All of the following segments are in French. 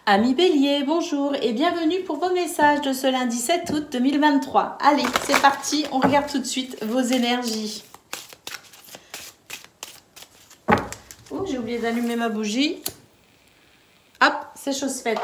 Amis Bélier, bonjour et bienvenue pour vos messages de ce lundi 7 août 2023. Allez, c'est parti, on regarde tout de suite vos énergies. Oh, j'ai oublié d'allumer ma bougie. Hop, c'est chose faite.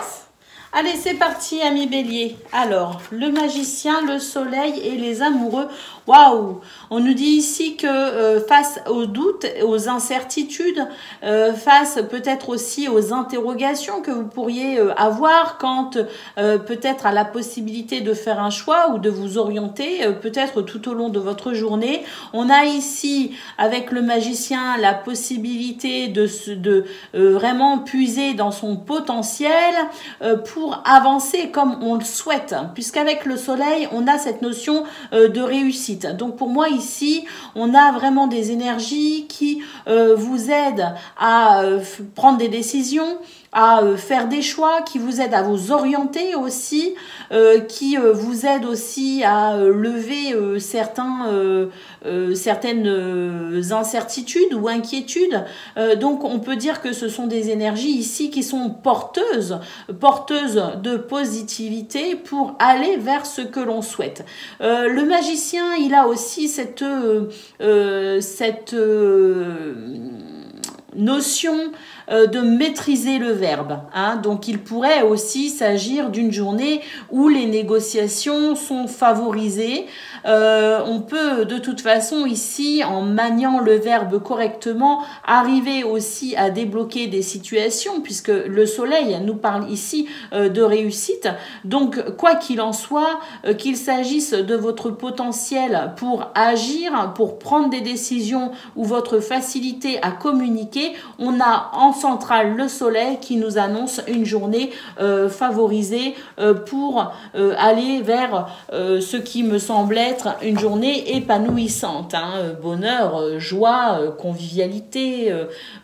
Allez, c'est parti, amis Bélier. Alors, le magicien, le soleil et les amoureux. Waouh! On nous dit ici que face aux doutes, aux incertitudes, face peut-être aussi aux interrogations que vous pourriez avoir quant peut-être à la possibilité de faire un choix ou de vous orienter, peut-être tout au long de votre journée. On a ici, avec le magicien, la possibilité de vraiment puiser dans son potentiel pour avancer comme on le souhaite, puisqu'avec le soleil, on a cette notion de réussite. Donc pour moi ici, on a vraiment des énergies qui vous aident à prendre des décisions, à faire des choix, qui vous aident à vous orienter aussi, qui vous aident aussi à lever certaines incertitudes ou inquiétudes. Donc on peut dire que ce sont des énergies ici qui sont porteuses de positivité pour aller vers ce que l'on souhaite. Le magicien, il a aussi cette notion de maîtriser le verbe. Donc il pourrait aussi s'agir d'une journée où les négociations sont favorisées. On peut de toute façon ici, en maniant le verbe correctement, arriver aussi à débloquer des situations, puisque le soleil nous parle ici de réussite. Donc quoi qu'il en soit, qu'il s'agisse de votre potentiel pour agir, pour prendre des décisions ou votre facilité à communiquer, on a en centrale le soleil qui nous annonce une journée favorisée pour aller vers ce qui me semble être une journée épanouissante. Bonheur, joie, convivialité,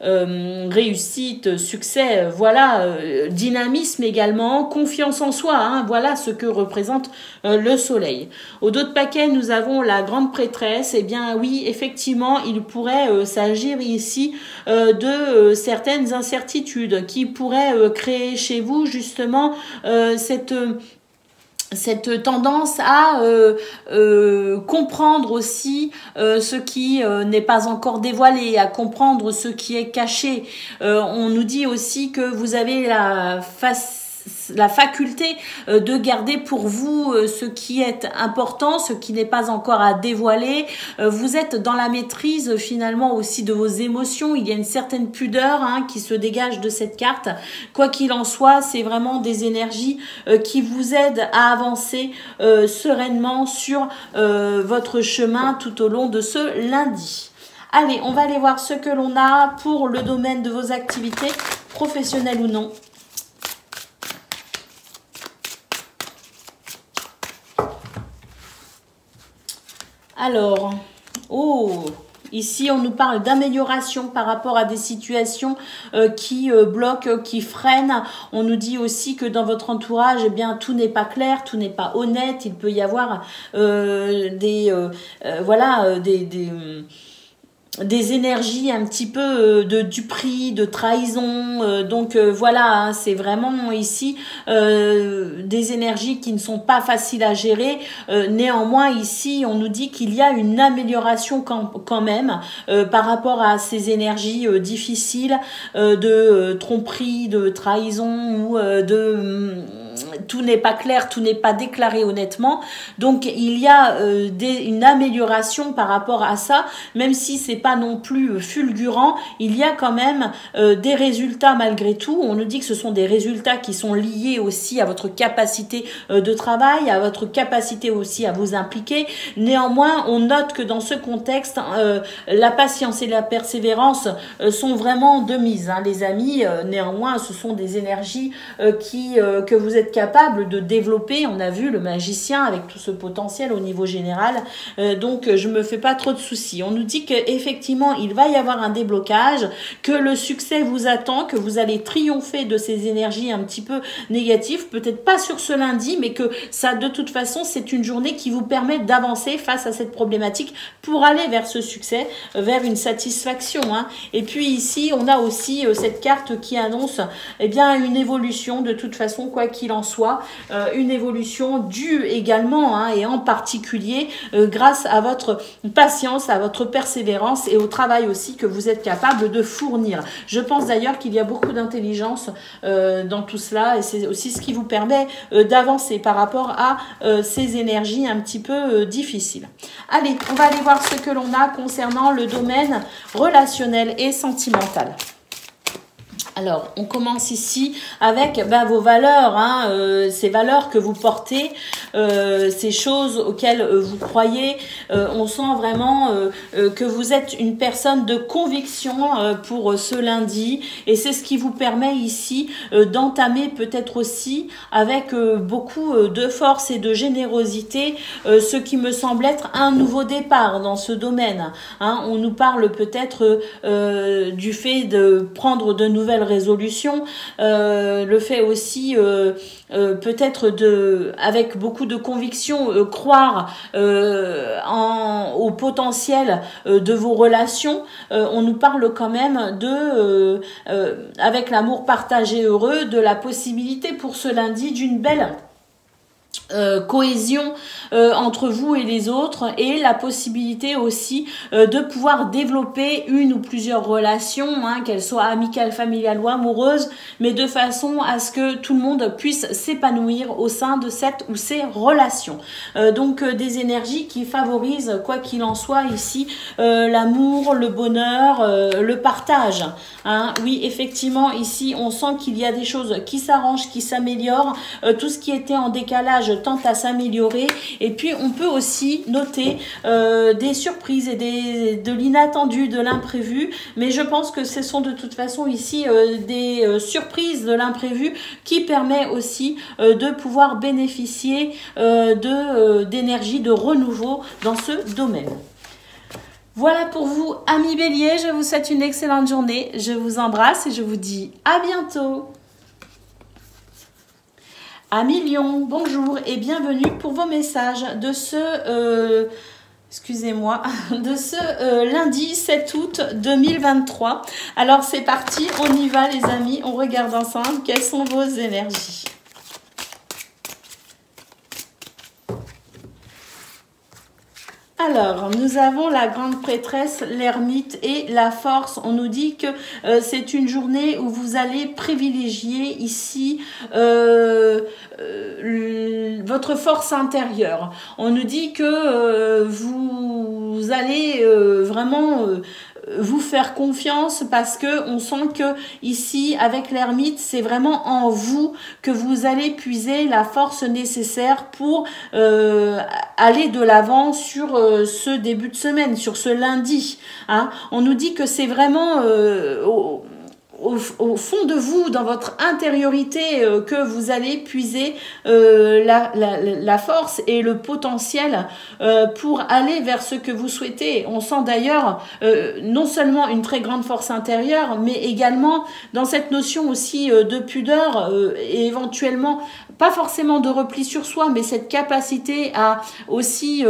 réussite, succès, voilà, dynamisme également, confiance en soi, voilà ce que représente le soleil. Au dos de paquet, nous avons la grande prêtresse. Eh bien oui, effectivement, il pourrait s'agir ici de certaines incertitudes qui pourraient créer chez vous justement cette tendance à comprendre aussi ce qui n'est pas encore dévoilé, à comprendre ce qui est caché. On nous dit aussi que vous avez la faculté de garder pour vous ce qui est important, ce qui n'est pas encore à dévoiler. Vous êtes dans la maîtrise finalement aussi de vos émotions. Il y a une certaine pudeur qui se dégage de cette carte. Quoi qu'il en soit, c'est vraiment des énergies qui vous aident à avancer sereinement sur votre chemin tout au long de ce lundi. Allez, on va aller voir ce que l'on a pour le domaine de vos activités, professionnelles ou non. Alors, ici on nous parle d'amélioration par rapport à des situations qui bloquent, qui freinent. On nous dit aussi que dans votre entourage, eh bien tout n'est pas clair, tout n'est pas honnête. Il peut y avoir des énergies un petit peu de duperie, de trahison. Donc voilà, c'est vraiment ici des énergies qui ne sont pas faciles à gérer. Néanmoins, ici, on nous dit qu'il y a une amélioration quand même par rapport à ces énergies difficiles de tromperie, de trahison ou tout n'est pas clair, tout n'est pas déclaré honnêtement. Donc il y a une amélioration par rapport à ça, même si c'est pas non plus fulgurant, il y a quand même des résultats malgré tout. On nous dit que ce sont des résultats qui sont liés aussi à votre capacité de travail, à votre capacité aussi à vous impliquer. Néanmoins, on note que dans ce contexte, la patience et la persévérance sont vraiment de mise, les amis. Néanmoins, ce sont des énergies que vous êtes êtes capable de développer. On a vu le magicien avec tout ce potentiel au niveau général. Donc, je me fais pas trop de soucis. On nous dit qu'effectivement, il va y avoir un déblocage, que le succès vous attend, que vous allez triompher de ces énergies un petit peu négatives. Peut-être pas sur ce lundi, mais que ça, de toute façon, c'est une journée qui vous permet d'avancer face à cette problématique pour aller vers ce succès, vers une satisfaction. Hein. Et puis ici, on a aussi cette carte qui annonce eh bien, une évolution de toute façon, quoi qu'il en soit, une évolution due également, hein, et en particulier grâce à votre patience, à votre persévérance et au travail aussi que vous êtes capable de fournir. Je pense d'ailleurs qu'il y a beaucoup d'intelligence dans tout cela et c'est aussi ce qui vous permet d'avancer par rapport à ces énergies un petit peu difficiles. Allez, on va aller voir ce que l'on a concernant le domaine relationnel et sentimental. Alors, on commence ici avec vos valeurs, hein, ces valeurs que vous portez, ces choses auxquelles vous croyez. On sent vraiment que vous êtes une personne de conviction pour ce lundi. Et c'est ce qui vous permet ici d'entamer peut-être aussi avec beaucoup de force et de générosité ce qui me semble être un nouveau départ dans ce domaine. Hein. On nous parle peut-être du fait de prendre de nouvelles résolutions, le fait aussi peut-être avec beaucoup de conviction croire au potentiel de vos relations. On nous parle quand même de avec l'amour partagé heureux, de la possibilité pour ce lundi d'une belle cohésion entre vous et les autres et la possibilité aussi de pouvoir développer une ou plusieurs relations, hein, qu'elles soient amicales, familiales ou amoureuses, mais de façon à ce que tout le monde puisse s'épanouir au sein de cette ou ces relations. Donc des énergies qui favorisent, quoi qu'il en soit ici, l'amour, le bonheur, le partage. Hein. Oui, effectivement, ici, on sent qu'il y a des choses qui s'arrangent, qui s'améliorent. Tout ce qui était en décalage tente à s'améliorer. Et puis, on peut aussi noter des surprises et de l'inattendu, de l'imprévu. Mais je pense que ce sont de toute façon ici des surprises de l'imprévu qui permet aussi de pouvoir bénéficier d'énergie, de renouveau dans ce domaine. Voilà pour vous, amis Bélier. Je vous souhaite une excellente journée. Je vous embrasse et je vous dis à bientôt. Amis Lion, bonjour et bienvenue pour vos messages de ce... excusez-moi, de ce lundi 7 août 2023. Alors c'est parti, on y va les amis, on regarde ensemble quelles sont vos énergies. Alors, nous avons la grande prêtresse, l'ermite et la force. On nous dit que c'est une journée où vous allez privilégier ici votre force intérieure. On nous dit que vous allez vraiment... vous faire confiance parce que on sent que ici avec l'ermite c'est vraiment en vous que vous allez puiser la force nécessaire pour aller de l'avant sur ce début de semaine, sur ce lundi, hein. On nous dit que c'est vraiment au fond de vous, dans votre intériorité, que vous allez puiser la force et le potentiel pour aller vers ce que vous souhaitez. On sent d'ailleurs non seulement une très grande force intérieure, mais également dans cette notion aussi de pudeur et éventuellement pas forcément de repli sur soi, mais cette capacité à aussi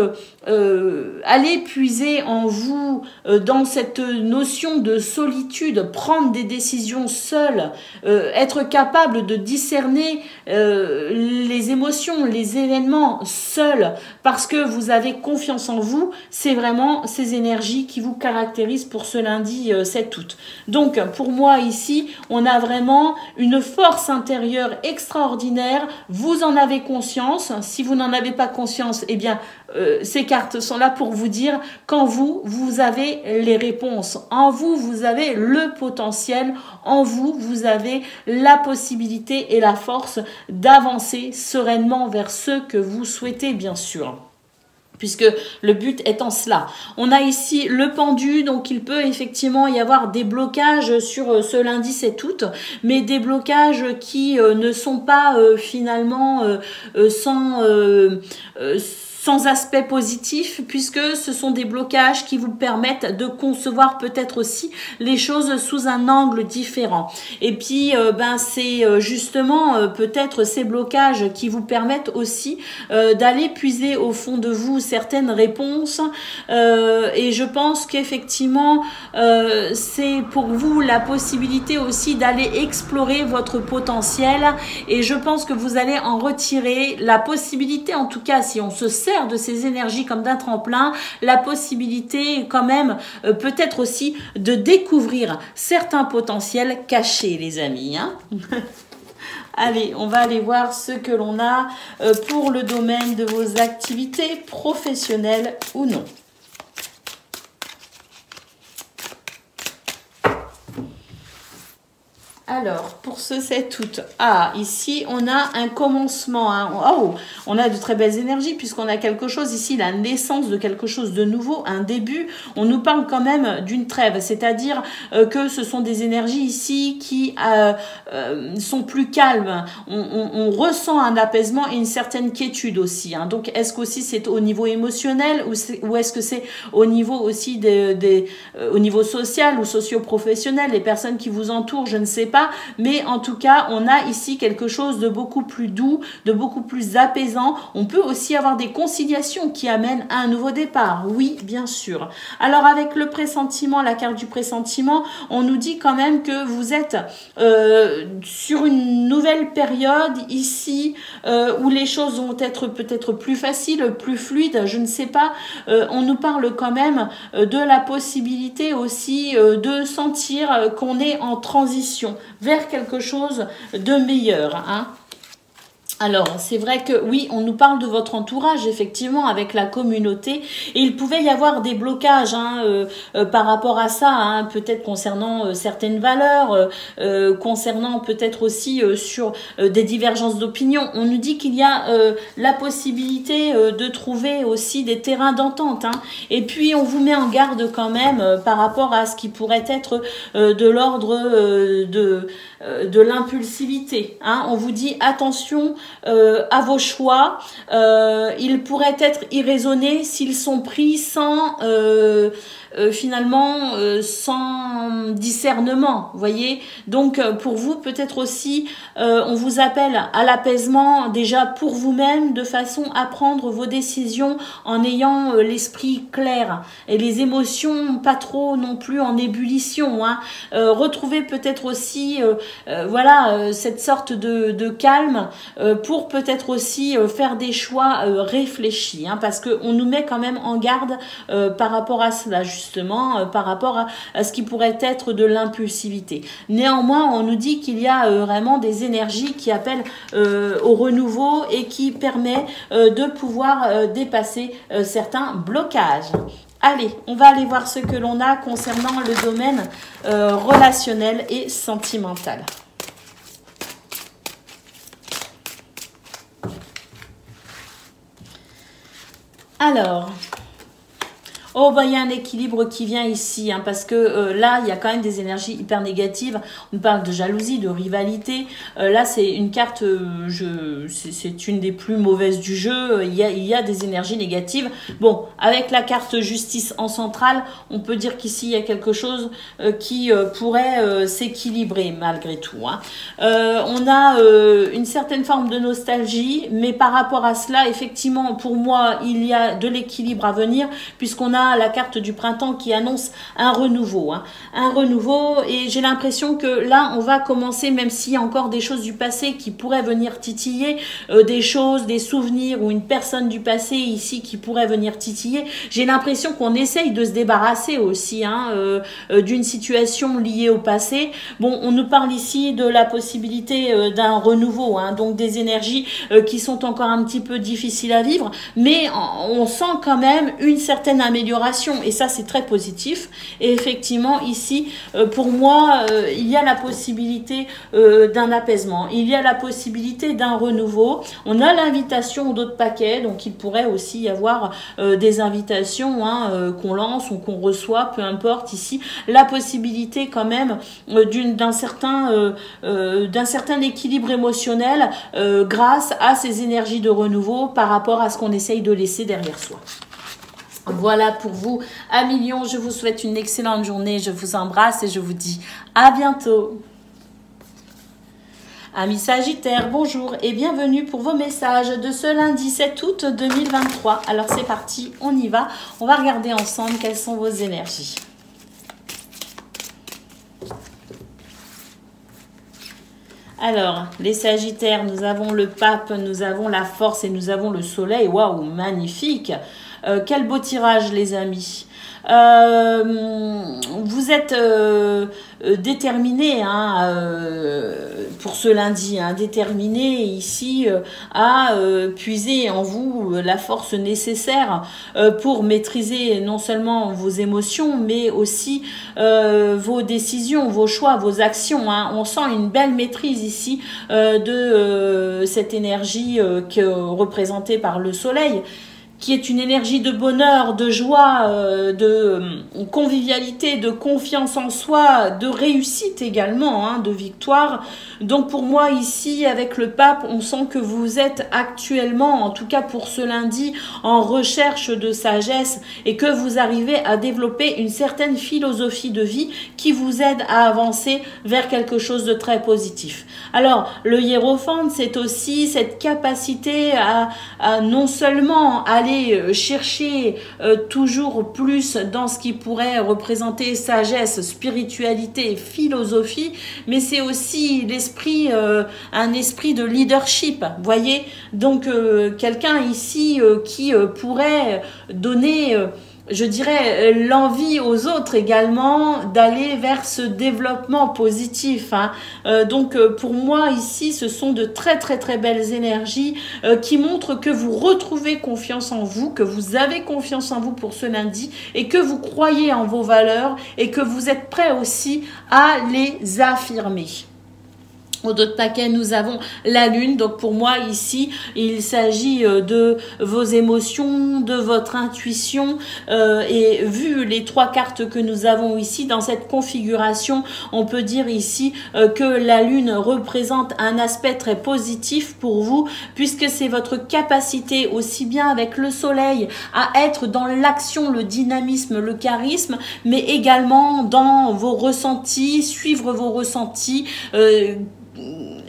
aller puiser en vous dans cette notion de solitude, prendre des décisions seules, être capable de discerner les émotions, les événements seuls, parce que vous avez confiance en vous. C'est vraiment ces énergies qui vous caractérisent pour ce lundi 7 août. Donc pour moi ici, on a vraiment une force intérieure extraordinaire. Vous en avez conscience. Si vous n'en avez pas conscience, eh bien ces cartes sont là pour vous dire qu'en vous, vous avez les réponses. En vous, vous avez le potentiel. En vous, vous avez la possibilité et la force d'avancer sereinement vers ce que vous souhaitez, bien sûr. puisque le but étant cela. On a ici le pendu, donc il peut effectivement y avoir des blocages sur ce lundi 7 août, mais des blocages qui ne sont pas finalement sans aspect positif, puisque ce sont des blocages qui vous permettent de concevoir peut-être aussi les choses sous un angle différent. Et puis, c'est justement peut-être ces blocages qui vous permettent aussi d'aller puiser au fond de vous certaines réponses. Et je pense qu'effectivement, c'est pour vous la possibilité aussi d'aller explorer votre potentiel. Et je pense que vous allez en retirer la possibilité, en tout cas, si on se sert de ces énergies comme d'un tremplin, la possibilité quand même peut-être aussi de découvrir certains potentiels cachés, les amis. Hein. Allez, on va aller voir ce que l'on a pour le domaine de vos activités professionnelles ou non. Alors, pour ce 7 août, ici, on a un commencement. Hein. Oh, on a de très belles énergies puisqu'on a quelque chose ici, la naissance de quelque chose de nouveau, un début. On nous parle quand même d'une trêve, c'est-à-dire que ce sont des énergies ici qui sont plus calmes. On ressent un apaisement et une certaine quiétude aussi. Hein. Donc, est-ce qu'aussi c'est au niveau émotionnel ou est-ce que c'est au niveau aussi au niveau social ou socio-professionnel, les personnes qui vous entourent, je ne sais pas. Mais en tout cas, on a ici quelque chose de beaucoup plus doux, de beaucoup plus apaisant. On peut aussi avoir des conciliations qui amènent à un nouveau départ. Oui, bien sûr. Alors, avec le pressentiment, la carte du pressentiment, on nous dit quand même que vous êtes sur une nouvelle période ici où les choses vont être peut-être plus faciles, plus fluides, je ne sais pas. On nous parle quand même de la possibilité aussi de sentir qu'on est en transition vers quelque chose de meilleur, hein. Alors, c'est vrai que oui, on nous parle de votre entourage, effectivement, avec la communauté. Et il pouvait y avoir des blocages par rapport à ça, hein, peut-être concernant certaines valeurs, concernant peut-être aussi sur des divergences d'opinion. On nous dit qu'il y a la possibilité de trouver aussi des terrains d'entente. Hein. Et puis, on vous met en garde quand même par rapport à ce qui pourrait être de l'ordre de l'impulsivité. Hein. On vous dit attention à vos choix, ils pourraient être irraisonnés s'ils sont pris sans finalement sans discernement, vous voyez. Donc pour vous peut-être aussi on vous appelle à l'apaisement déjà pour vous-même, de façon à prendre vos décisions en ayant l'esprit clair et les émotions pas trop non plus en ébullition, hein. Retrouver peut-être aussi cette sorte de calme pour peut-être aussi faire des choix réfléchis, hein, parce qu'on nous met quand même en garde par rapport à cela, justement, par rapport à ce qui pourrait être de l'impulsivité. Néanmoins, on nous dit qu'il y a vraiment des énergies qui appellent au renouveau et qui permet de pouvoir dépasser certains blocages. Allez, on va aller voir ce que l'on a concernant le domaine relationnel et sentimental. Alors, il y a un équilibre qui vient ici, hein, parce que là, il y a quand même des énergies hyper négatives. On parle de jalousie, de rivalité. Là, c'est une carte, c'est une des plus mauvaises du jeu. Il y a des énergies négatives. Bon, avec la carte justice en centrale, on peut dire qu'ici, il y a quelque chose qui pourrait s'équilibrer malgré tout. Hein. On a une certaine forme de nostalgie, mais par rapport à cela, effectivement, pour moi, il y a de l'équilibre à venir, puisqu'on a la carte du printemps qui annonce un renouveau, hein. Un renouveau, et j'ai l'impression que là on va commencer, même s'il y a encore des choses du passé qui pourraient venir titiller, des choses, des souvenirs ou une personne du passé ici qui pourrait venir titiller, j'ai l'impression qu'on essaye de se débarrasser aussi, hein, d'une situation liée au passé. Bon, on nous parle ici de la possibilité d'un renouveau, hein, donc des énergies qui sont encore un petit peu difficiles à vivre, mais on sent quand même une certaine amélioration d'amélioration. Et ça, c'est très positif. Et effectivement, ici, pour moi, il y a la possibilité d'un apaisement. Il y a la possibilité d'un renouveau. On a l'invitation d'autres paquets, donc il pourrait aussi y avoir des invitations qu'on lance ou qu'on reçoit, peu importe ici, la possibilité quand même d'un certain équilibre émotionnel grâce à ces énergies de renouveau par rapport à ce qu'on essaye de laisser derrière soi. Voilà pour vous, amis Lions, je vous souhaite une excellente journée, je vous embrasse et je vous dis à bientôt. Amis Sagittaires, bonjour et bienvenue pour vos messages de ce lundi 7 août 2023. Alors c'est parti, on y va. On va regarder ensemble quelles sont vos énergies. Alors, les Sagittaires, nous avons le pape, nous avons la force et nous avons le soleil. Waouh, magnifique. Quel beau tirage, les amis. Vous êtes déterminés pour ce lundi, déterminés ici à puiser en vous la force nécessaire pour maîtriser non seulement vos émotions, mais aussi vos décisions, vos choix, vos actions. On sent une belle maîtrise ici de cette énergie représentée par le soleil, qui est une énergie de bonheur, de joie, de convivialité, de confiance en soi, de réussite également, de victoire. Donc pour moi ici, avec le pape, on sent que vous êtes actuellement, en tout cas pour ce lundi, en recherche de sagesse et que vous arrivez à développer une certaine philosophie de vie qui vous aide à avancer vers quelque chose de très positif. Alors, le hiérophante, c'est aussi cette capacité à non seulement aller chercher toujours plus dans ce qui pourrait représenter sagesse, spiritualité, philosophie, mais c'est aussi l'esprit, un esprit de leadership, voyez. Donc quelqu'un ici qui pourrait donner je dirais l'envie aux autres également d'aller vers ce développement positif. Donc pour moi ici, ce sont de très très très belles énergies qui montrent que vous retrouvez confiance en vous, que vous avez confiance en vous pour ce lundi et que vous croyez en vos valeurs et que vous êtes prêts aussi à les affirmer. Au d'autres paquets, nous avons la lune. Donc pour moi ici, il s'agit de vos émotions, de votre intuition. Et vu les trois cartes que nous avons ici, dans cette configuration, on peut dire ici que la lune représente un aspect très positif pour vous, puisque c'est votre capacité, aussi bien avec le soleil, à être dans l'action, le dynamisme, le charisme, mais également dans vos ressentis, suivre vos ressentis,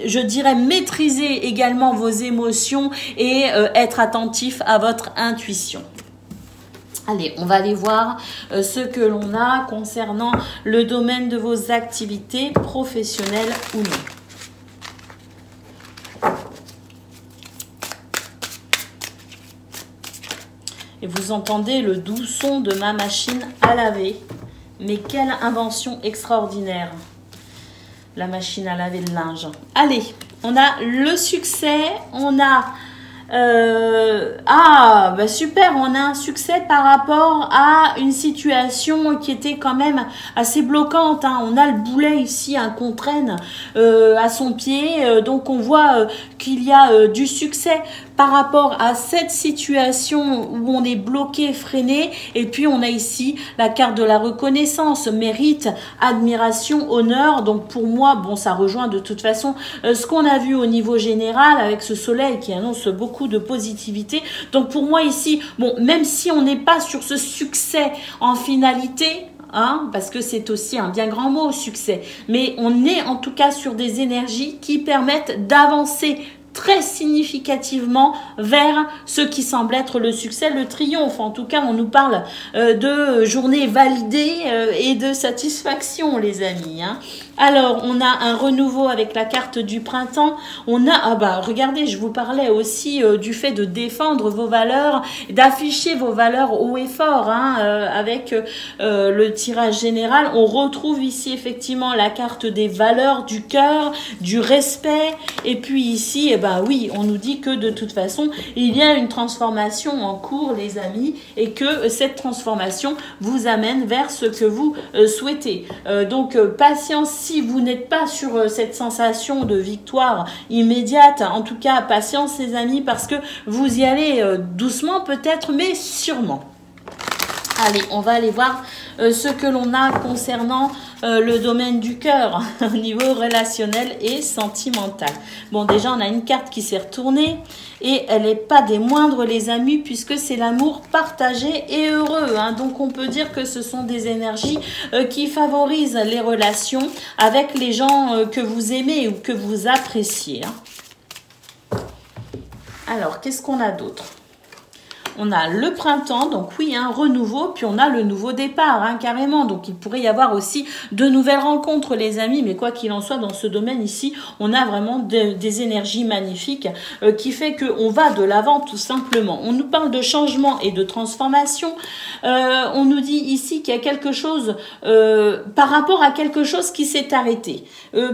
je dirais maîtriser également vos émotions et être attentif à votre intuition. Allez, on va aller voir ce que l'on a concernant le domaine de vos activités professionnelles ou non. Et vous entendez le doux son de ma machine à laver. Mais quelle invention extraordinaire! La machine à laver le linge. Allez, on a le succès, on a... super, on a un succès par rapport à une situation qui était quand même assez bloquante. On a le boulet ici, qu'on traîne à son pied. Donc on voit qu'il y a du succès par rapport à cette situation où on est bloqué, freiné. Et puis on a ici la carte de la reconnaissance, mérite, admiration, honneur. Donc pour moi, bon, ça rejoint de toute façon ce qu'on a vu au niveau général avec ce soleil qui annonce beaucoup de positivité. Donc pour moi ici, bon, même si on n'est pas sur ce succès en finalité, parce que c'est aussi un bien grand mot, succès, mais on est en tout cas sur des énergies qui permettent d'avancer très significativement vers ce qui semble être le succès, le triomphe. En tout cas, on nous parle de journée validée et de satisfaction, les amis. Alors, on a un renouveau avec la carte du printemps. On a, ah bah, regardez, je vous parlais aussi du fait de défendre vos valeurs, d'afficher vos valeurs haut et fort, hein, avec le tirage général. On retrouve ici effectivement la carte des valeurs, du cœur, du respect. Et puis ici, eh ben oui, on nous dit que de toute façon, il y a une transformation en cours, les amis, et que cette transformation vous amène vers ce que vous souhaitez. Donc, patience. Si vous n'êtes pas sur cette sensation de victoire immédiate, en tout cas, patience les amis, parce que vous y allez doucement peut-être, mais sûrement. Allez, on va aller voir ce que l'on a concernant le domaine du cœur au niveau relationnel et sentimental. Bon, déjà, on a une carte qui s'est retournée et elle n'est pas des moindres, les amis, puisque c'est l'amour partagé et heureux. Hein. Donc, on peut dire que ce sont des énergies qui favorisent les relations avec les gens que vous aimez ou que vous appréciez. Hein. Alors, qu'est-ce qu'on a d'autre ? On a le printemps, donc oui, un renouveau, puis on a le nouveau départ, hein, carrément. Donc, il pourrait y avoir aussi de nouvelles rencontres, les amis, mais quoi qu'il en soit, dans ce domaine ici, on a vraiment des énergies magnifiques qui fait qu'on va de l'avant, tout simplement. On nous parle de changement et de transformation. On nous dit ici qu'il y a quelque chose par rapport à quelque chose qui s'est arrêté.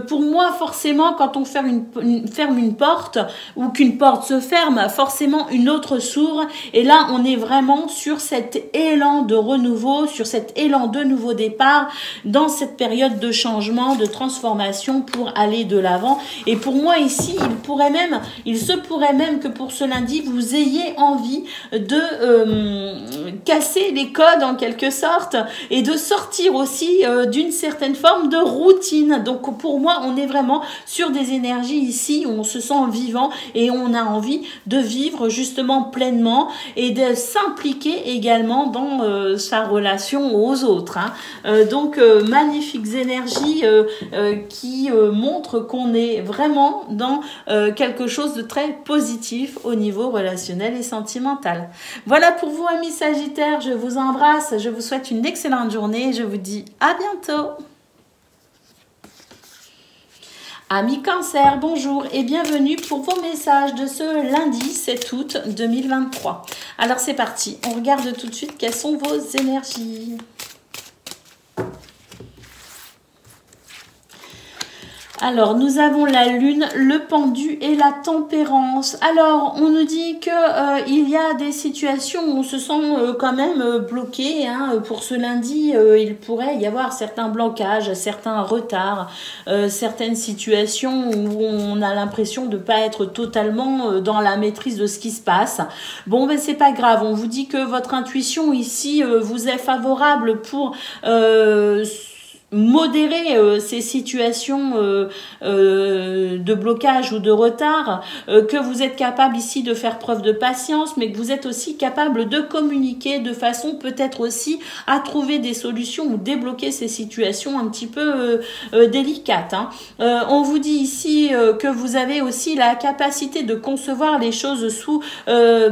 Pour moi, forcément, quand on ferme une porte ou qu'une porte se ferme, forcément, une autre s'ouvre. Et là, on est vraiment sur cet élan de renouveau, sur cet élan de nouveau départ, dans cette période de changement, de transformation pour aller de l'avant. Et pour moi ici, il se pourrait même que pour ce lundi, vous ayez envie de casser les codes en quelque sorte et de sortir aussi d'une certaine forme de routine. Donc pour moi, on est vraiment sur des énergies ici où on se sent vivant et on a envie de vivre justement pleinement et de s'impliquer également dans sa relation aux autres. Hein. Donc, magnifiques énergies qui montrent qu'on est vraiment dans quelque chose de très positif au niveau relationnel et sentimental. Voilà pour vous, amis Sagittaires. Je vous embrasse. Je vous souhaite une excellente journée. Je vous dis à bientôt. Amis Cancer, bonjour et bienvenue pour vos messages de ce lundi 7 août 2023. Alors c'est parti, on regarde tout de suite quelles sont vos énergies. Alors, nous avons la lune, le pendu et la tempérance. Alors, on nous dit que il y a des situations où on se sent quand même bloqué. Hein. Pour ce lundi, il pourrait y avoir certains blocages, certains retards, certaines situations où on a l'impression de ne pas être totalement dans la maîtrise de ce qui se passe. Bon, ben c'est pas grave. On vous dit que votre intuition ici vous est favorable pour modérer ces situations de blocage ou de retard, que vous êtes capable ici de faire preuve de patience, mais que vous êtes aussi capable de communiquer de façon peut-être aussi à trouver des solutions ou débloquer ces situations un petit peu délicates. Hein. On vous dit ici que vous avez aussi la capacité de concevoir les choses sous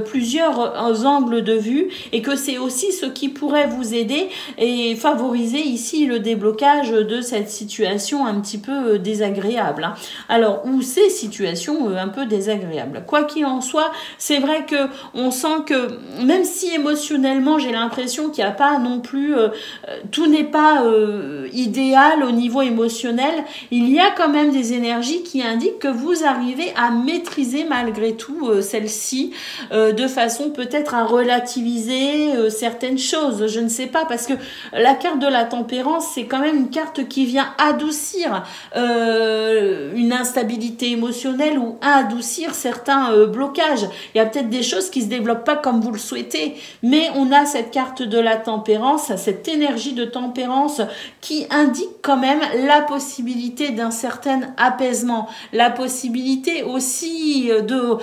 plusieurs angles de vue et que c'est aussi ce qui pourrait vous aider et favoriser ici le déblocage de cette situation un petit peu désagréable. Hein. Alors, ou ces situations un peu désagréables. Quoi qu'il en soit, c'est vrai que on sent que même si émotionnellement, j'ai l'impression qu'il n'y a pas non plus, tout n'est pas idéal au niveau émotionnel, il y a quand même des énergies qui indiquent que vous arrivez à maîtriser malgré tout celle-ci de façon peut-être à relativiser certaines choses. Je ne sais pas, parce que la carte de la tempérance, c'est quand même une carte qui vient adoucir une instabilité émotionnelle ou adoucir certains blocages. Il y a peut-être des choses qui se développent pas comme vous le souhaitez, mais on a cette carte de la tempérance, cette énergie de tempérance qui indique quand même la possibilité d'un certain apaisement, la possibilité aussi de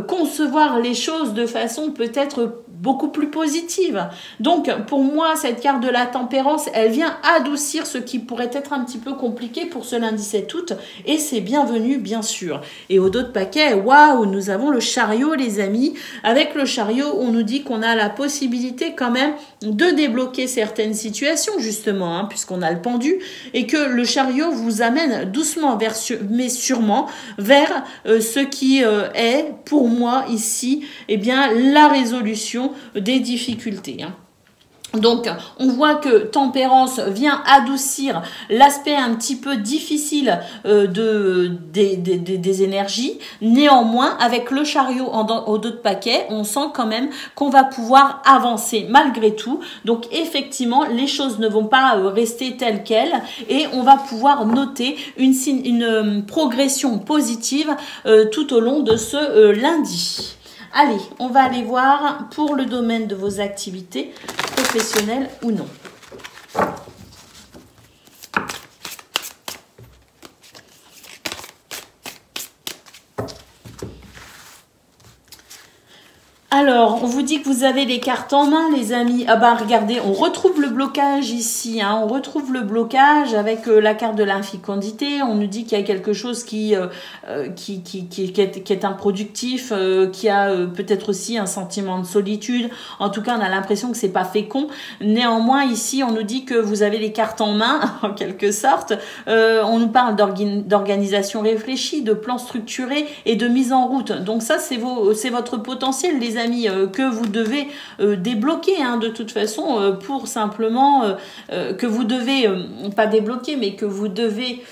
concevoir les choses de façon peut-être beaucoup plus positive. Donc, pour moi, cette carte de la tempérance, elle vient adoucir ce qui pourrait être un petit peu compliqué pour ce lundi 7 août. Et c'est bienvenu, bien sûr. Et au dos de paquet, waouh, nous avons le chariot, les amis. Avec le chariot, on nous dit qu'on a la possibilité quand même de débloquer certaines situations, justement, hein, puisqu'on a le pendu, et que le chariot vous amène doucement, mais sûrement, vers ce qui est, pour moi, ici, eh bien, la résolution des difficultés. Hein. Donc, on voit que tempérance vient adoucir l'aspect un petit peu difficile des énergies. Néanmoins, avec le chariot au dos de paquet, on sent quand même qu'on va pouvoir avancer malgré tout. Donc, effectivement, les choses ne vont pas rester telles quelles et on va pouvoir noter une progression positive tout au long de ce lundi. Allez, on va aller voir pour le domaine de vos activités professionnelles ou non. Alors, on vous dit que vous avez les cartes en main, les amis. Ah bah, regardez, on retrouve le blocage ici. Hein. On retrouve le blocage avec la carte de l'infécondité. On nous dit qu'il y a quelque chose qui est improductif, qui a peut-être aussi un sentiment de solitude. En tout cas, on a l'impression que c'est pas fécond. Néanmoins, ici, on nous dit que vous avez les cartes en main, en quelque sorte. On nous parle d'organisation réfléchie, de plan structuré et de mise en route. Donc ça, c'est votre potentiel, les amis, que vous devez débloquer hein, de toute façon pour simplement que vous devez pas débloquer mais que vous devez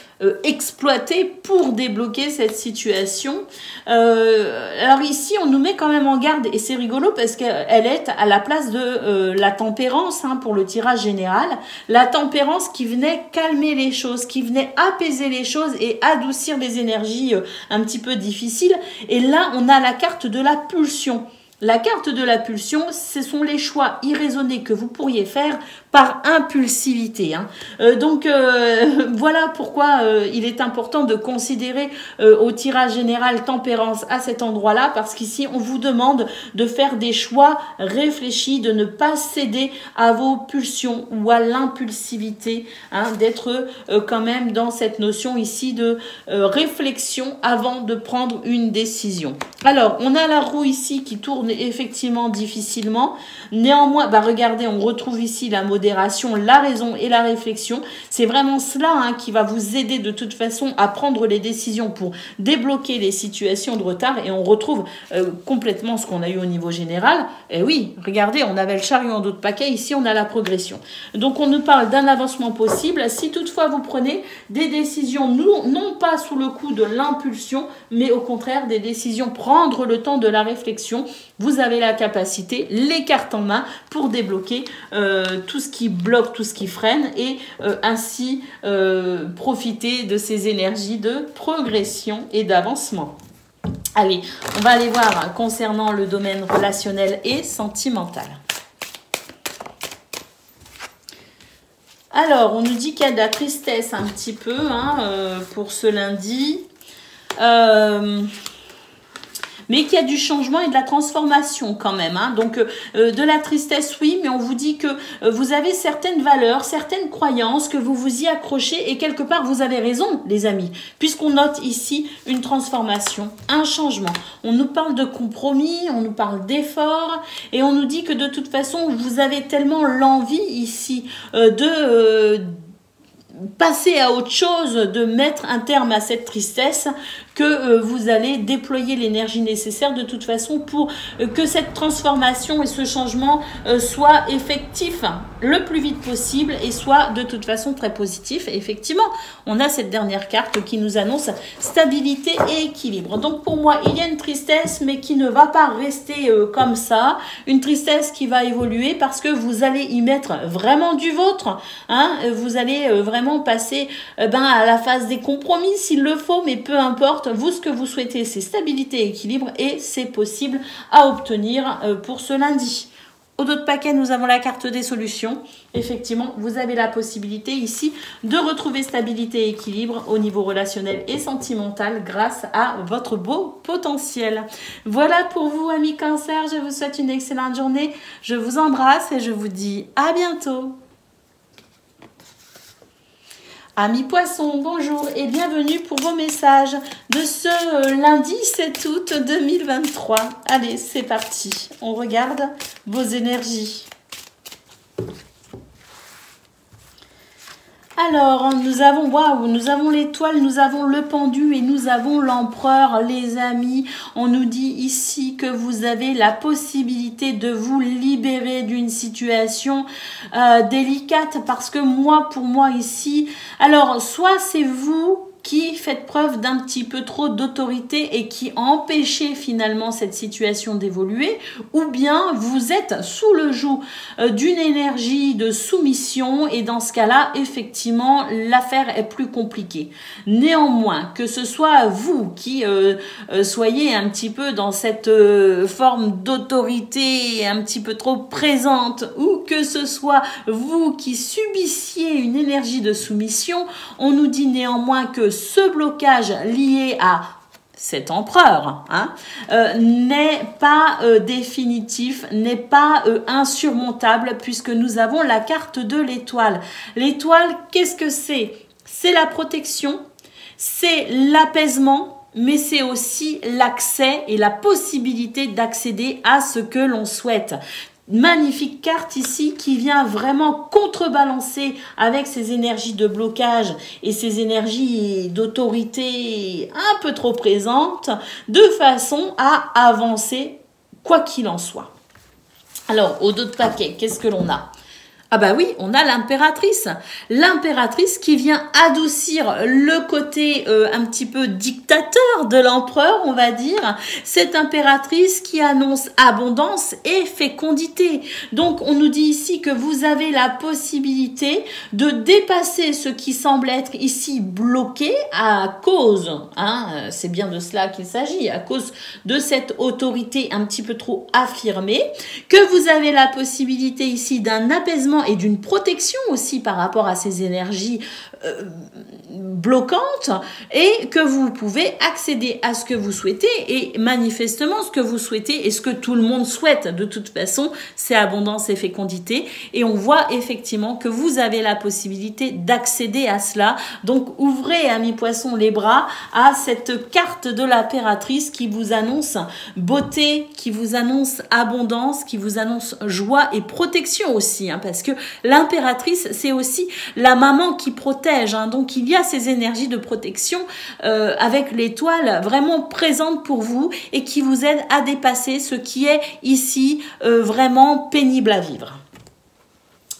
exploiter pour débloquer cette situation. Alors ici on nous met quand même en garde et c'est rigolo parce qu'elle est à la place de la tempérance hein, pour le tirage général, la tempérance qui venait calmer les choses, qui venait apaiser les choses et adoucir les énergies un petit peu difficiles. Et là on a la carte de la pulsion. La carte de la pulsion, ce sont les choix irraisonnés que vous pourriez faire par impulsivité. Hein. Donc, voilà pourquoi il est important de considérer au tirage général tempérance à cet endroit-là, parce qu'ici, on vous demande de faire des choix réfléchis, de ne pas céder à vos pulsions ou à l'impulsivité, hein, d'être quand même dans cette notion ici de réflexion avant de prendre une décision. Alors, on a la roue ici qui tourne effectivement difficilement. Néanmoins, bah regardez, on retrouve ici la modération, la raison et la réflexion. C'est vraiment cela hein, qui va vous aider de toute façon à prendre les décisions pour débloquer les situations de retard. Et on retrouve complètement ce qu'on a eu au niveau général. Et oui, regardez, on avait le chariot en dos de paquet. Ici, on a la progression. Donc, on nous parle d'un avancement possible. Si toutefois, vous prenez des décisions, non pas sous le coup de l'impulsion, mais au contraire, des décisions, prendre le temps de la réflexion. Vous avez la capacité, les cartes en main pour débloquer tout ce qui bloque, tout ce qui freine et ainsi profiter de ces énergies de progression et d'avancement. Allez, on va aller voir concernant le domaine relationnel et sentimental. Alors, on nous dit qu'il y a de la tristesse un petit peu hein, pour ce lundi. Mais qu'il y a du changement et de la transformation quand même. Hein. Donc, de la tristesse, oui, mais on vous dit que vous avez certaines valeurs, certaines croyances, que vous vous y accrochez et quelque part, vous avez raison, les amis, puisqu'on note ici une transformation, un changement. On nous parle de compromis, on nous parle d'efforts et on nous dit que de toute façon, vous avez tellement l'envie ici de passer à autre chose, de mettre un terme à cette tristesse, que vous allez déployer l'énergie nécessaire de toute façon pour que cette transformation et ce changement soient effectifs le plus vite possible et soient de toute façon très positifs. Et effectivement, on a cette dernière carte qui nous annonce stabilité et équilibre. Donc pour moi, il y a une tristesse mais qui ne va pas rester comme ça. Une tristesse qui va évoluer parce que vous allez y mettre vraiment du vôtre. Hein. Vous allez vraiment passer à la phase des compromis s'il le faut, mais peu importe. Vous, ce que vous souhaitez, c'est stabilité et équilibre et c'est possible à obtenir pour ce lundi. Au dos de paquet, nous avons la carte des solutions. Effectivement, vous avez la possibilité ici de retrouver stabilité et équilibre au niveau relationnel et sentimental grâce à votre beau potentiel. Voilà pour vous, amis Cancer. Je vous souhaite une excellente journée. Je vous embrasse et je vous dis à bientôt. Amis Poissons, bonjour et bienvenue pour vos messages de ce lundi 7 août 2023. Allez, c'est parti. On regarde vos énergies. Alors, nous avons, waouh, nous avons l'étoile, nous avons le pendu et nous avons l'empereur, les amis. On nous dit ici que vous avez la possibilité de vous libérer d'une situation délicate parce que pour moi ici, alors, soit c'est vous qui faites preuve d'un petit peu trop d'autorité et qui empêchez finalement cette situation d'évoluer, ou bien vous êtes sous le joug d'une énergie de soumission et dans ce cas-là, effectivement, l'affaire est plus compliquée. Néanmoins, que ce soit vous qui soyez un petit peu dans cette forme d'autorité un petit peu trop présente ou que ce soit vous qui subissiez une énergie de soumission, on nous dit néanmoins que ce blocage lié à cet empereur n'est pas définitif, n'est pas insurmontable puisque nous avons la carte de l'étoile. L'étoile, qu'est-ce que c'est? C'est la protection, c'est l'apaisement, mais c'est aussi l'accès et la possibilité d'accéder à ce que l'on souhaite. Magnifique carte ici qui vient vraiment contrebalancer avec ces énergies de blocage et ces énergies d'autorité un peu trop présentes de façon à avancer quoi qu'il en soit. Alors, au dos de paquet, qu'est-ce que l'on a ? Ah bah oui, on a l'impératrice. L'impératrice qui vient adoucir le côté un petit peu dictateur de l'empereur, on va dire. Cette impératrice qui annonce abondance et fécondité. Donc, on nous dit ici que vous avez la possibilité de dépasser ce qui semble être ici bloqué à cause, c'est bien de cela qu'il s'agit, à cause de cette autorité un petit peu trop affirmée, que vous avez la possibilité ici d'un apaisement et d'une protection aussi par rapport à ces énergies bloquantes et que vous pouvez accéder à ce que vous souhaitez et manifestement ce que vous souhaitez et ce que tout le monde souhaite de toute façon, c'est abondance et fécondité et on voit effectivement que vous avez la possibilité d'accéder à cela. Donc ouvrez, amis poissons, les bras à cette carte de l'impératrice qui vous annonce beauté, qui vous annonce abondance, qui vous annonce joie et protection aussi, parce que l'impératrice, c'est aussi la maman qui protège. Donc, il y a ces énergies de protection avec l'étoile vraiment présente pour vous et qui vous aide à dépasser ce qui est ici vraiment pénible à vivre.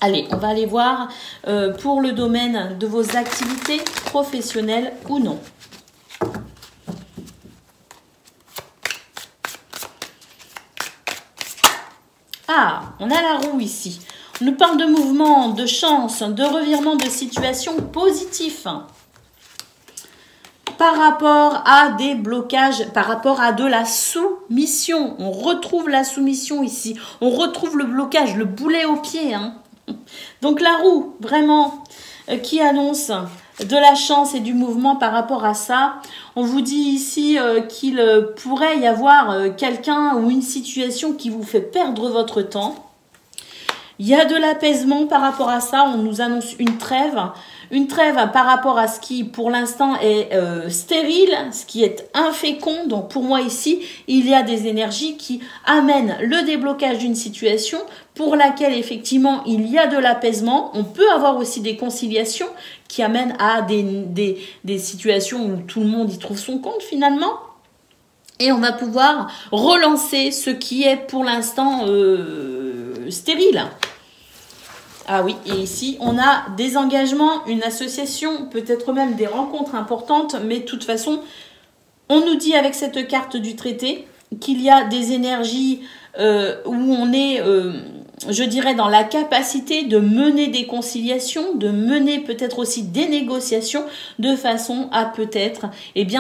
Allez, on va aller voir pour le domaine de vos activités professionnelles ou non. Ah, on a la roue ici. On nous parle de mouvement, de chance, de revirement de situation positif par rapport à des blocages, par rapport à de la soumission. On retrouve la soumission ici. On retrouve le blocage, le boulet au pied. Donc la roue, vraiment, qui annonce de la chance et du mouvement par rapport à ça. On vous dit ici qu'il pourrait y avoir quelqu'un ou une situation qui vous fait perdre votre temps. Il y a de l'apaisement par rapport à ça. On nous annonce une trêve par rapport à ce qui, pour l'instant, est stérile, ce qui est infécond. Donc, pour moi, ici, il y a des énergies qui amènent le déblocage d'une situation pour laquelle, effectivement, il y a de l'apaisement. On peut avoir aussi des conciliations qui amènent à des situations où tout le monde y trouve son compte, finalement. Et on va pouvoir relancer ce qui est, pour l'instant, stérile. Ah oui, et ici, on a des engagements, une association, peut-être même des rencontres importantes, mais de toute façon, on nous dit avec cette carte du traité qu'il y a des énergies où on est je dirais, dans la capacité de mener des conciliations, de mener peut-être aussi des négociations de façon à peut-être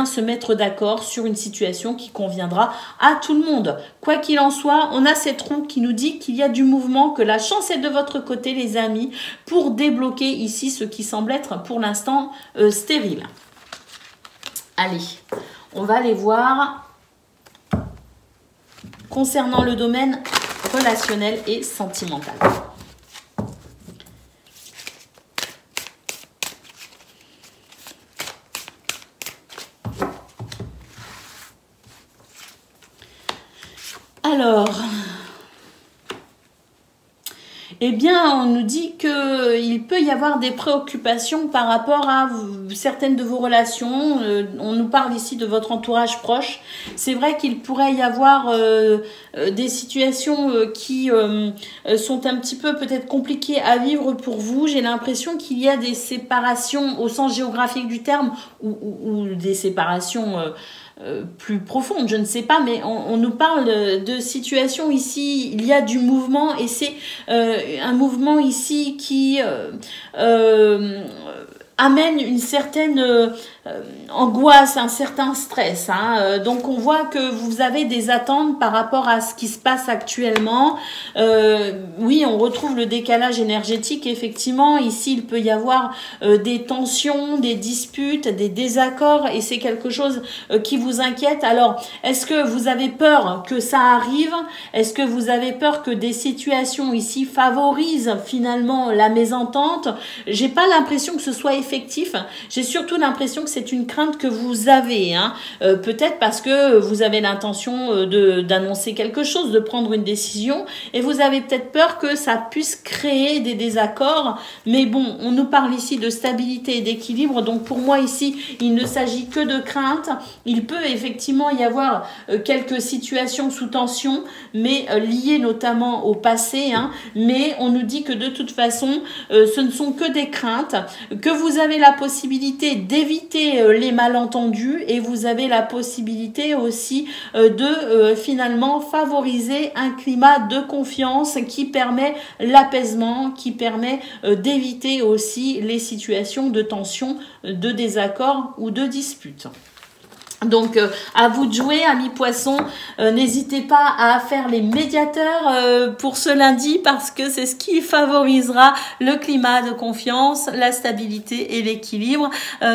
se mettre d'accord sur une situation qui conviendra à tout le monde. Quoi qu'il en soit, on a cette roue qui nous dit qu'il y a du mouvement, que la chance est de votre côté, les amis, pour débloquer ici ce qui semble être pour l'instant stérile. Allez, on va aller voir concernant le domaine relationnel et sentimental. Alors, eh bien, on nous dit qu'il peut y avoir des préoccupations par rapport à certaines de vos relations. On nous parle ici de votre entourage proche. C'est vrai qu'il pourrait y avoir des situations qui sont un petit peu peut-être compliquées à vivre pour vous. J'ai l'impression qu'il y a des séparations au sens géographique du terme ou des séparations plus profonde, je ne sais pas, mais on nous parle de situations ici, il y a du mouvement et c'est un mouvement ici qui amène une certaine angoisse, un certain stress. Donc on voit que vous avez des attentes par rapport à ce qui se passe actuellement. Oui, on retrouve le décalage énergétique. Effectivement, ici il peut y avoir des tensions, des disputes, des désaccords et c'est quelque chose qui vous inquiète. Alors, est-ce que vous avez peur que ça arrive? Est-ce que vous avez peur que des situations ici favorisent finalement la mésentente? J'ai pas l'impression que ce soit effectif. J'ai surtout l'impression que c'est une crainte que vous avez. Peut-être parce que vous avez l'intention d'annoncer quelque chose, de prendre une décision et vous avez peut-être peur que ça puisse créer des désaccords. Mais bon, on nous parle ici de stabilité et d'équilibre. Donc pour moi ici, il ne s'agit que de crainte. Il peut effectivement y avoir quelques situations sous tension, mais liées notamment au passé. Mais on nous dit que de toute façon, ce ne sont que des craintes, que vous avez la possibilité d'éviter les malentendus et vous avez la possibilité aussi de finalement favoriser un climat de confiance qui permet l'apaisement, qui permet d'éviter aussi les situations de tension, de désaccord ou de dispute. Donc, à vous de jouer, amis poissons. N'hésitez pas à faire les médiateurs pour ce lundi parce que c'est ce qui favorisera le climat de confiance, la stabilité et l'équilibre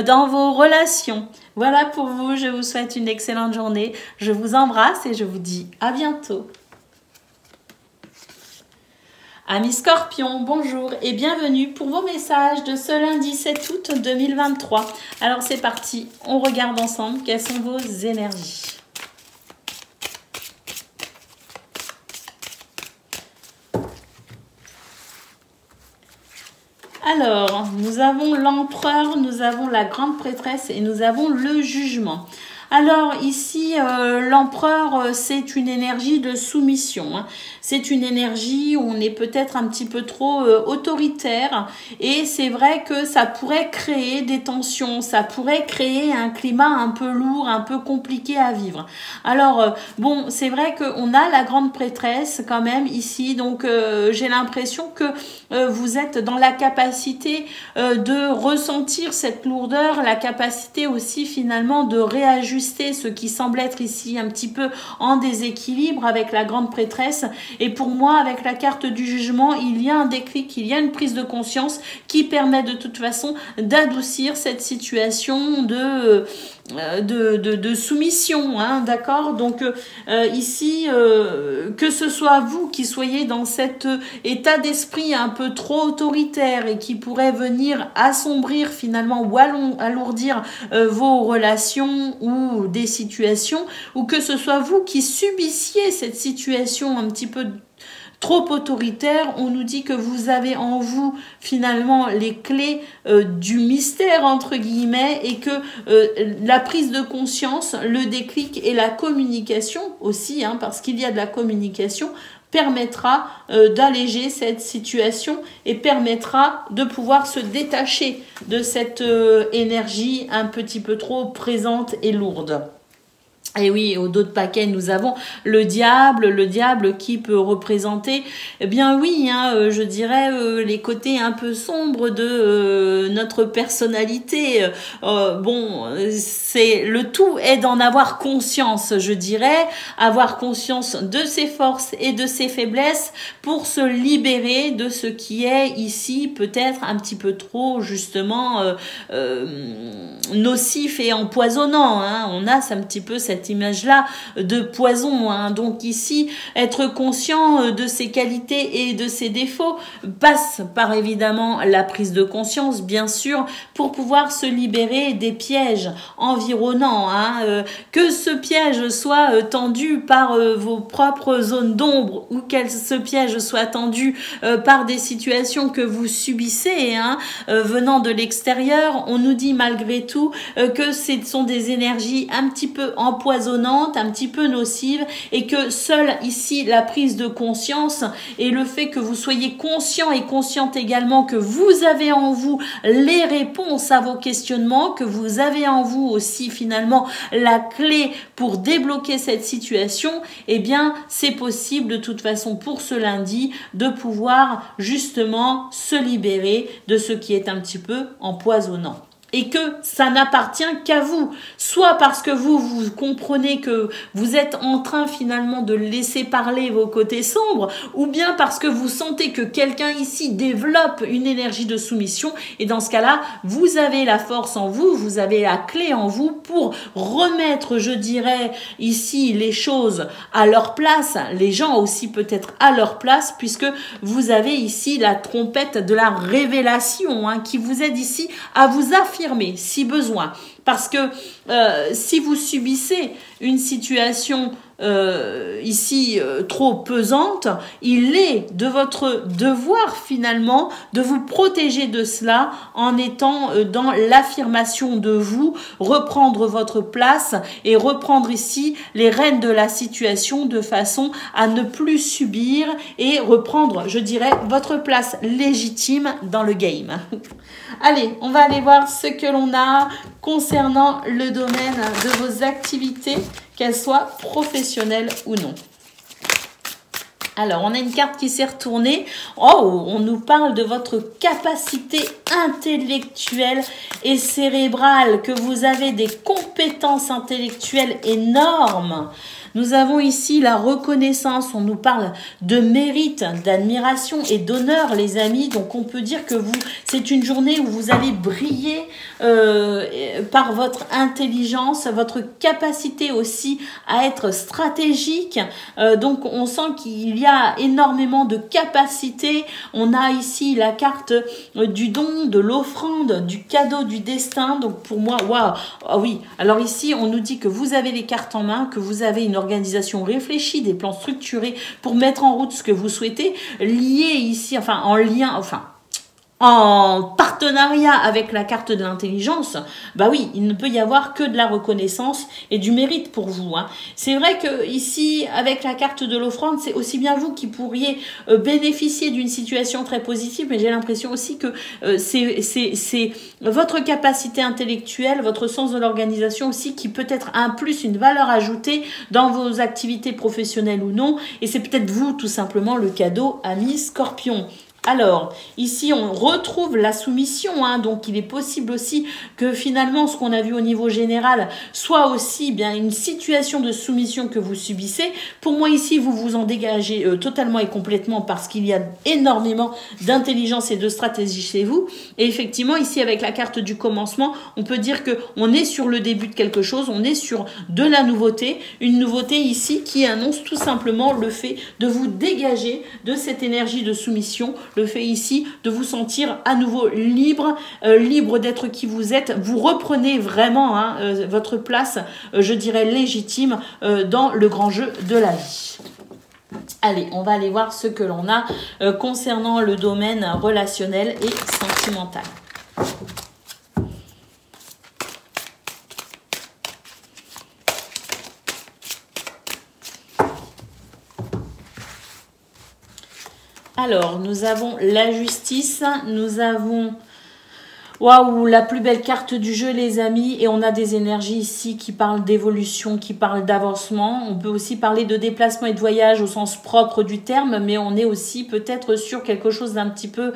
dans vos relations. Voilà pour vous. Je vous souhaite une excellente journée. Je vous embrasse et je vous dis à bientôt. Amis Scorpions, bonjour et bienvenue pour vos messages de ce lundi 7 août 2023. Alors c'est parti, on regarde ensemble quelles sont vos énergies. Alors, nous avons l'empereur, nous avons la grande prêtresse et nous avons le jugement. Alors ici, l'empereur, c'est une énergie de soumission. C'est une énergie où on est peut-être un petit peu trop autoritaire et c'est vrai que ça pourrait créer des tensions, ça pourrait créer un climat un peu lourd, un peu compliqué à vivre. Alors, bon, c'est vrai qu'on a la grande prêtresse quand même ici, donc j'ai l'impression que vous êtes dans la capacité de ressentir cette lourdeur, la capacité aussi finalement de réajuster ce qui semble être ici un petit peu en déséquilibre avec la grande prêtresse. Et pour moi, avec la carte du jugement, il y a un déclic, il y a une prise de conscience qui permet de toute façon d'adoucir cette situation de soumission, d'accord. Donc ici, que ce soit vous qui soyez dans cet état d'esprit un peu trop autoritaire et qui pourrait venir assombrir finalement ou alourdir vos relations ou des situations, ou que ce soit vous qui subissiez cette situation un petit peu trop autoritaire, on nous dit que vous avez en vous finalement les clés du mystère entre guillemets et que la prise de conscience, le déclic et la communication aussi, parce qu'il y a de la communication, permettra d'alléger cette situation et permettra de pouvoir se détacher de cette énergie un petit peu trop présente et lourde. Et oui, au dos de paquet, nous avons le diable qui peut représenter, eh bien oui, hein, je dirais les côtés un peu sombres de notre personnalité. Bon, c'est le tout est d'en avoir conscience, je dirais, avoir conscience de ses forces et de ses faiblesses pour se libérer de ce qui est ici peut-être un petit peu trop justement nocif et empoisonnant. Hein. On a un petit peu cette image-là de poison. Hein. Donc ici, être conscient de ses qualités et de ses défauts passe par évidemment la prise de conscience, bien sûr, pour pouvoir se libérer des pièges environnants. Hein. Que ce piège soit tendu par vos propres zones d'ombre ou que ce piège soit tendu par des situations que vous subissez, hein, venant de l'extérieur, on nous dit malgré tout que ce sont des énergies un petit peu empoisonnantes, un petit peu nocives et que seule ici la prise de conscience et le fait que vous soyez conscient et consciente également que vous avez en vous les réponses à vos questionnements, que vous avez en vous aussi finalement la clé pour débloquer cette situation, eh bien c'est possible de toute façon pour ce lundi de pouvoir justement se libérer de ce qui est un petit peu empoisonnant. Et que ça n'appartient qu'à vous, soit parce que vous comprenez que vous êtes en train finalement de laisser parler vos côtés sombres, ou bien parce que vous sentez que quelqu'un ici développe une énergie de soumission, et dans ce cas-là, vous avez la force en vous, vous avez la clé en vous pour remettre, je dirais, ici les choses à leur place, les gens aussi peut-être à leur place, puisque vous avez ici la trompette de la révélation, hein, qui vous aide ici à vous affirmer si besoin, parce que si vous subissez une situation ici trop pesante, il est de votre devoir finalement de vous protéger de cela en étant dans l'affirmation de vous, reprendre votre place et reprendre ici les rênes de la situation de façon à ne plus subir et reprendre, je dirais, votre place légitime dans le game. Allez, on va aller voir ce que l'on a concernant le domaine de vos activités, qu'elles soient professionnelles ou non. Alors, on a une carte qui s'est retournée. Oh, on nous parle de votre capacité intellectuelle et cérébrale, que vous avez des compétences intellectuelles énormes. Nous avons ici la reconnaissance, on nous parle de mérite, d'admiration et d'honneur, les amis. Donc, on peut dire que c'est une journée où vous allez briller par votre intelligence, votre capacité aussi à être stratégique. Donc, on sent qu'il y a énormément de capacités. On a ici la carte du don, de l'offrande, du cadeau, du destin. Donc, pour moi, waouh, oh oui. Alors ici, on nous dit que vous avez les cartes en main, que vous avez une organisation réfléchie, des plans structurés pour mettre en route ce que vous souhaitez, lié ici, enfin en lien, enfin en partenariat avec la carte de l'intelligence, bah oui, il ne peut y avoir que de la reconnaissance et du mérite pour vous. Hein. C'est vrai que ici, avec la carte de l'offrande, c'est aussi bien vous qui pourriez bénéficier d'une situation très positive, mais j'ai l'impression aussi que c'est votre capacité intellectuelle, votre sens de l'organisation aussi qui peut être un plus, une valeur ajoutée dans vos activités professionnelles ou non, et c'est peut-être vous tout simplement le cadeau, ami Scorpion. Alors, ici, on retrouve la soumission, hein, donc il est possible aussi que finalement, ce qu'on a vu au niveau général soit aussi bien une situation de soumission que vous subissez. Pour moi, ici, vous vous en dégagez totalement et complètement parce qu'il y a énormément d'intelligence et de stratégie chez vous. Et effectivement, ici, avec la carte du commencement, on peut dire qu'on est sur le début de quelque chose, on est sur de la nouveauté, une nouveauté ici qui annonce tout simplement le fait de vous dégager de cette énergie de soumission, le fait ici de vous sentir à nouveau libre, libre d'être qui vous êtes. Vous reprenez vraiment votre place, je dirais légitime, dans le grand jeu de la vie. Allez, on va aller voir ce que l'on a concernant le domaine relationnel et sentimental. Alors, nous avons la justice, nous avons Waouh, la plus belle carte du jeu, les amis. Et on a des énergies ici qui parlent d'évolution, qui parlent d'avancement. On peut aussi parler de déplacement et de voyage au sens propre du terme, mais on est aussi peut-être sur quelque chose d'un petit peu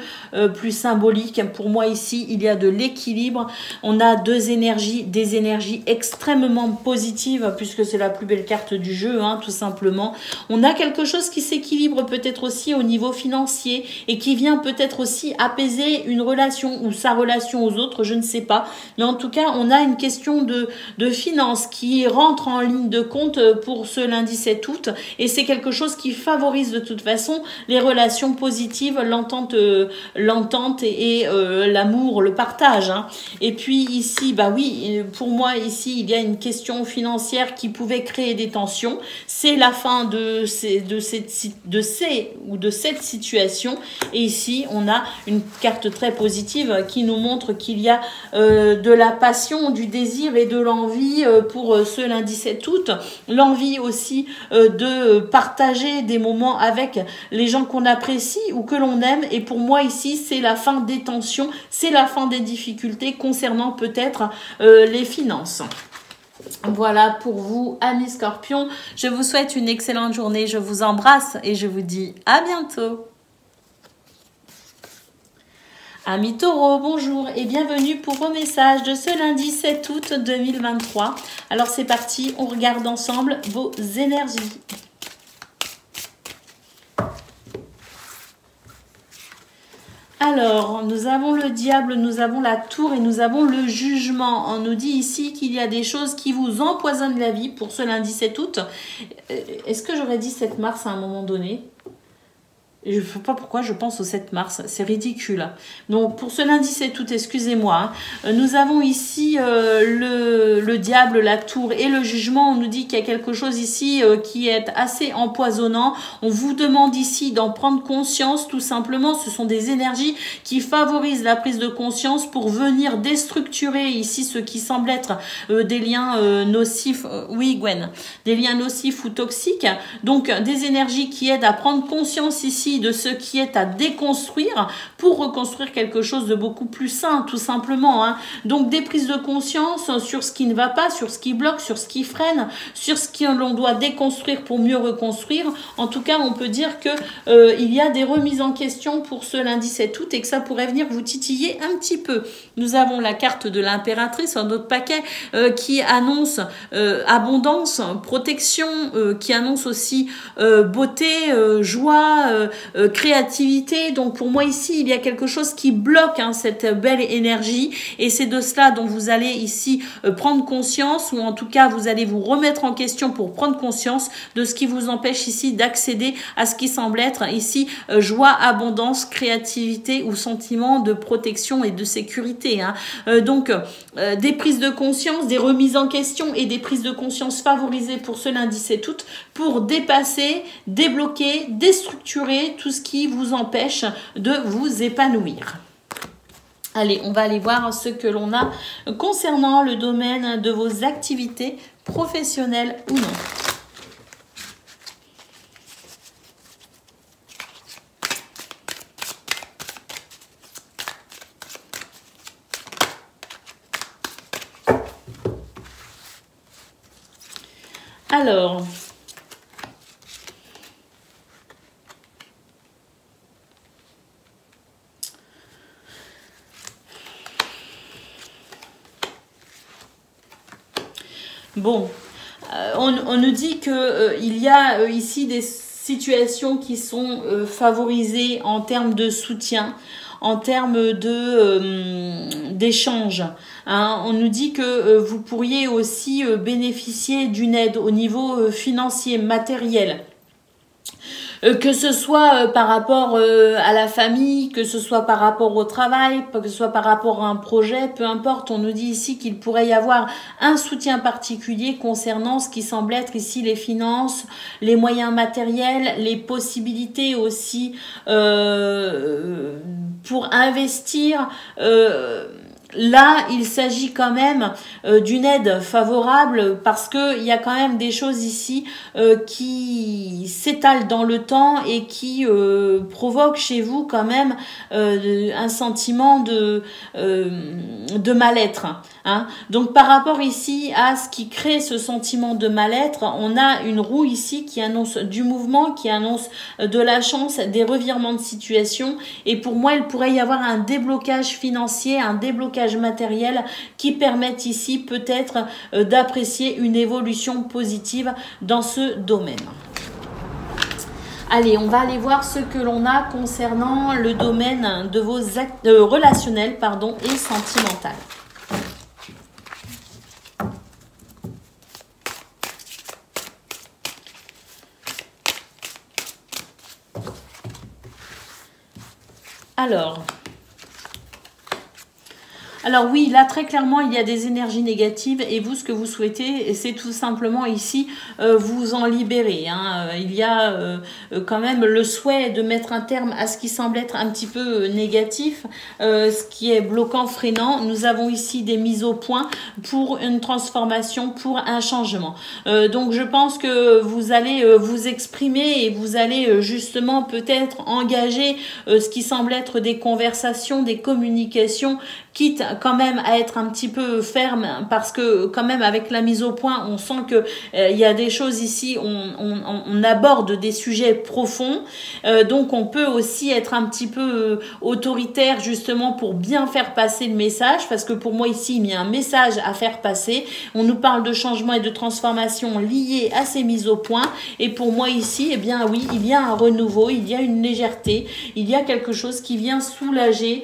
plus symbolique. Pour moi, ici, il y a de l'équilibre. On a des énergies extrêmement positives, puisque c'est la plus belle carte du jeu, hein, tout simplement. On a quelque chose qui s'équilibre peut-être aussi au niveau financier et qui vient peut-être aussi apaiser une relation ou sa relation aux autres, je ne sais pas. Mais en tout cas, on a une question de finances qui rentre en ligne de compte pour ce lundi 7 août. Et c'est quelque chose qui favorise de toute façon les relations positives, l'entente et l'amour, le partage. Hein. Et puis ici, bah oui, pour moi, ici, il y a une question financière qui pouvait créer des tensions. C'est la fin de cette situation. Et ici, on a une carte très positive qui nous montre qu'il y a de la passion, du désir et de l'envie pour ce lundi 7 août. L'envie aussi de partager des moments avec les gens qu'on apprécie ou que l'on aime. Et pour moi ici, c'est la fin des tensions, c'est la fin des difficultés concernant peut-être les finances. Voilà pour vous, amis Scorpions. Je vous souhaite une excellente journée. Je vous embrasse et je vous dis à bientôt. Amis Taureaux, bonjour et bienvenue pour vos messages de ce lundi 7 août 2023. Alors c'est parti, on regarde ensemble vos énergies. Alors, nous avons le diable, nous avons la tour et nous avons le jugement. On nous dit ici qu'il y a des choses qui vous empoisonnent la vie pour ce lundi 7 août. Est-ce que j'aurais dit 7 mars à un moment donné ? Je ne sais pas pourquoi je pense au 7 mars, c'est ridicule. Donc pour ce lundi 7 août, excusez-moi, nous avons ici le diable, la tour et le jugement. On nous dit qu'il y a quelque chose ici qui est assez empoisonnant. On vous demande ici d'en prendre conscience tout simplement. Ce sont des énergies qui favorisent la prise de conscience pour venir déstructurer ici ce qui semble être des liens nocifs. Oui Gwen, des liens nocifs ou toxiques. Donc des énergies qui aident à prendre conscience ici de ce qui est à déconstruire pour reconstruire quelque chose de beaucoup plus sain, tout simplement. Hein. Donc des prises de conscience sur ce qui ne va pas, sur ce qui bloque, sur ce qui freine, sur ce que l'on doit déconstruire pour mieux reconstruire. En tout cas, on peut dire que il y a des remises en question pour ce lundi 7 août et que ça pourrait venir vous titiller un petit peu. Nous avons la carte de l'impératrice, un autre paquet qui annonce abondance, protection, qui annonce aussi beauté, joie, créativité. Donc pour moi ici, il y a quelque chose qui bloque cette belle énergie et c'est de cela dont vous allez ici prendre conscience ou en tout cas vous allez vous remettre en question pour prendre conscience de ce qui vous empêche ici d'accéder à ce qui semble être ici joie, abondance, créativité ou sentiment de protection et de sécurité. Hein. Donc des prises de conscience, des remises en question et des prises de conscience favorisées pour ce lundi 7 août pour dépasser, débloquer, déstructurer tout ce qui vous empêche de vous épanouir. Allez, on va aller voir ce que l'on a concernant le domaine de vos activités professionnelles ou non. Alors, bon, on nous dit que il y a ici des situations qui sont favorisées en termes de soutien, en termes d'échange. Hein. On nous dit que vous pourriez aussi bénéficier d'une aide au niveau financier, matériel. Que ce soit par rapport à la famille, que ce soit par rapport au travail, que ce soit par rapport à un projet, peu importe, on nous dit ici qu'il pourrait y avoir un soutien particulier concernant ce qui semble être ici les finances, les moyens matériels, les possibilités aussi pour investir là, il s'agit quand même d'une aide favorable parce qu'il y a quand même des choses ici qui s'étalent dans le temps et qui provoquent chez vous quand même un sentiment de mal-être. Hein. Donc par rapport ici à ce qui crée ce sentiment de mal-être, on a une roue ici qui annonce du mouvement, qui annonce de la chance, des revirements de situation. Et pour moi, il pourrait y avoir un déblocage financier, un déblocage matériel qui permettent ici peut-être d'apprécier une évolution positive dans ce domaine. Allez, on va aller voir ce que l'on a concernant le domaine de vos actes relationnels et sentimental. Alors oui, là très clairement il y a des énergies négatives et vous ce que vous souhaitez c'est tout simplement ici vous en libérer. Hein. Il y a quand même le souhait de mettre un terme à ce qui semble être un petit peu négatif, ce qui est bloquant, freinant. Nous avons ici des mises au point pour une transformation, pour un changement. Donc je pense que vous allez vous exprimer et vous allez justement peut-être engager ce qui semble être des conversations, des communications, quitte quand même à être un petit peu ferme parce que quand même avec la mise au point on sent que il y a des choses ici, on aborde des sujets profonds, donc on peut aussi être un petit peu autoritaire justement pour bien faire passer le message, parce que pour moi ici il y a un message à faire passer. On nous parle de changement et de transformation liés à ces mises au point et pour moi ici, eh bien oui, il y a un renouveau, il y a une légèreté, il y a quelque chose qui vient soulager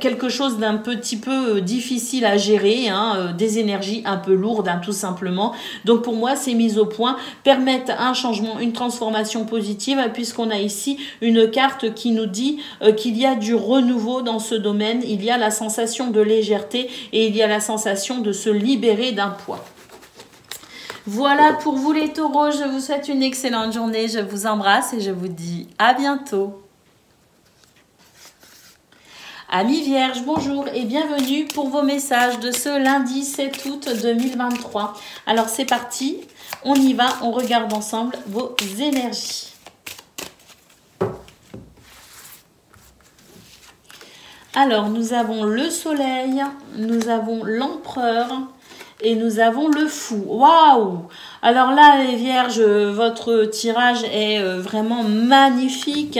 quelque chose d'un petit peu difficile à gérer, hein, des énergies un peu lourdes, hein, tout simplement. Donc pour moi, ces mises au point permettent un changement, une transformation positive, puisqu'on a ici une carte qui nous dit qu'il y a du renouveau dans ce domaine, il y a la sensation de légèreté et il y a la sensation de se libérer d'un poids. Voilà pour vous les taureaux, je vous souhaite une excellente journée, je vous embrasse et je vous dis à bientôt. Amis Vierges, bonjour et bienvenue pour vos messages de ce lundi 7 août 2023. Alors c'est parti, on y va, on regarde ensemble vos énergies. Alors nous avons le soleil, nous avons l'empereur et nous avons le fou. Waouh! Alors là, les Vierges, votre tirage est vraiment magnifique.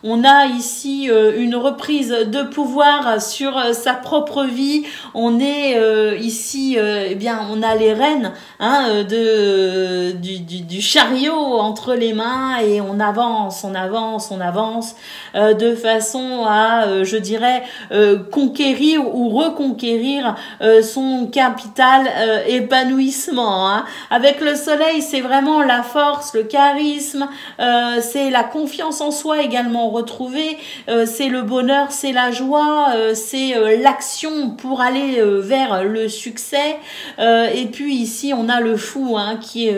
On a ici une reprise de pouvoir sur sa propre vie. On est ici, eh bien, on a les rênes hein, du chariot entre les mains et on avance, on avance, on avance de façon à, je dirais, conquérir ou reconquérir son capital épanouissement. Hein. Avec le soleil, c'est vraiment la force, le charisme, c'est la confiance en soi également retrouvée, c'est le bonheur, c'est la joie, c'est l'action pour aller vers le succès. Et puis ici, on a le fou hein, qui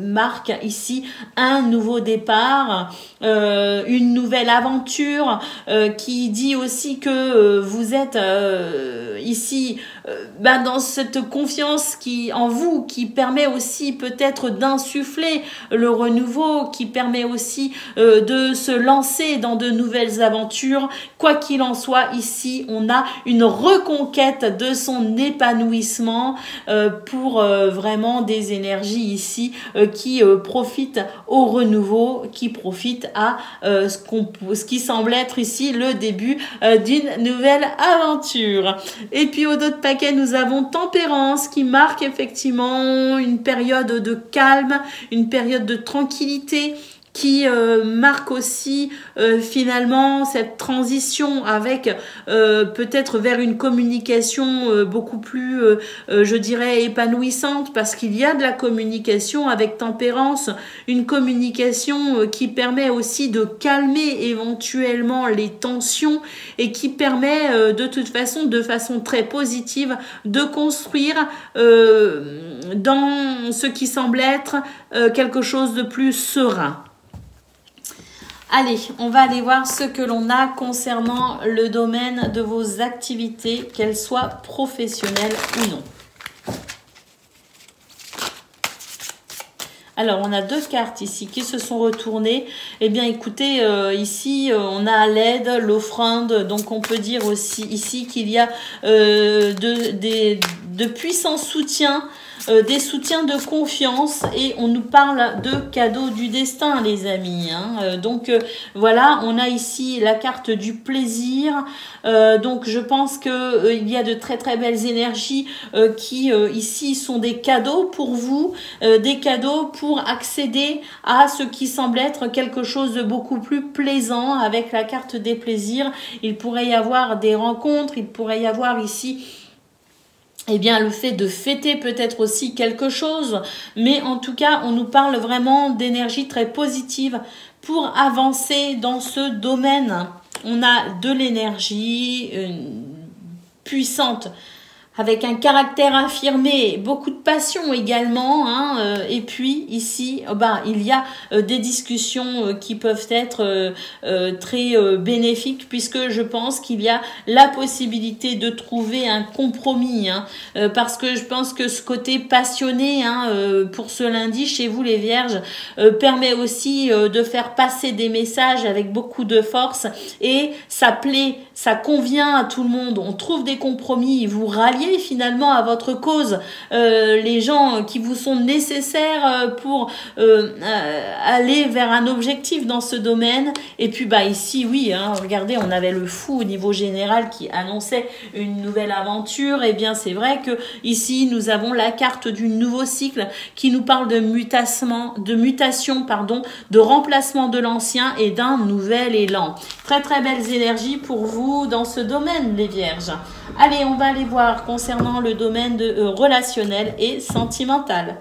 marque ici un nouveau départ, une nouvelle aventure, qui dit aussi que vous êtes ici dans cette confiance qui en vous, qui permet aussi peut-être d'insuffler le renouveau, qui permet aussi de se lancer dans de nouvelles aventures. Quoi qu'il en soit, ici, on a une reconquête de son épanouissement pour vraiment des énergies ici qui profitent au renouveau, qui profitent à ce qui semble être ici le début d'une nouvelle aventure. Et puis au d'autres paquet, nous avons Tempérance qui marque effectivement une période de calme, une période de tranquillité, qui marque aussi finalement cette transition avec peut-être vers une communication beaucoup plus, je dirais, épanouissante, parce qu'il y a de la communication avec Tempérance, une communication qui permet aussi de calmer éventuellement les tensions et qui permet de toute façon, de façon très positive, de construire dans ce qui semble être quelque chose de plus serein. Allez, on va aller voir ce que l'on a concernant le domaine de vos activités, qu'elles soient professionnelles ou non. Alors, on a deux cartes ici qui se sont retournées. Eh bien, écoutez, ici, on a l'aide, l'offrande. Donc, on peut dire aussi ici qu'il y a de puissants soutiens, des soutiens de confiance, et on nous parle de cadeaux du destin, les amis. Hein. Donc, voilà, on a ici la carte du plaisir. Donc, je pense que il y a de très, très belles énergies qui, ici, sont des cadeaux pour vous, des cadeaux pour accéder à ce qui semble être quelque chose de beaucoup plus plaisant. Avec la carte des plaisirs, il pourrait y avoir des rencontres, il pourrait y avoir ici eh bien, le fait de fêter peut-être aussi quelque chose, mais en tout cas, on nous parle vraiment d'énergie très positive pour avancer dans ce domaine. On a de l'énergie puissante, avec un caractère affirmé, beaucoup de passion également, hein, et puis ici, il y a des discussions qui peuvent être très bénéfiques, puisque je pense qu'il y a la possibilité de trouver un compromis, hein, parce que je pense que ce côté passionné, hein, pour ce lundi chez vous les Vierges, permet aussi de faire passer des messages avec beaucoup de force, et ça plaît, ça convient à tout le monde, on trouve des compromis, vous ralliez finalement à votre cause les gens qui vous sont nécessaires pour aller vers un objectif dans ce domaine. Et puis ici, oui, hein, regardez, on avait le fou au niveau général qui annonçait une nouvelle aventure. Et bien c'est vrai que ici nous avons la carte du nouveau cycle qui nous parle de mutation, de remplacement de l'ancien et d'un nouvel élan. Très très belles énergies pour vous dans ce domaine, les Vierges. Allez, on va aller voir concernant le domaine relationnel et sentimental.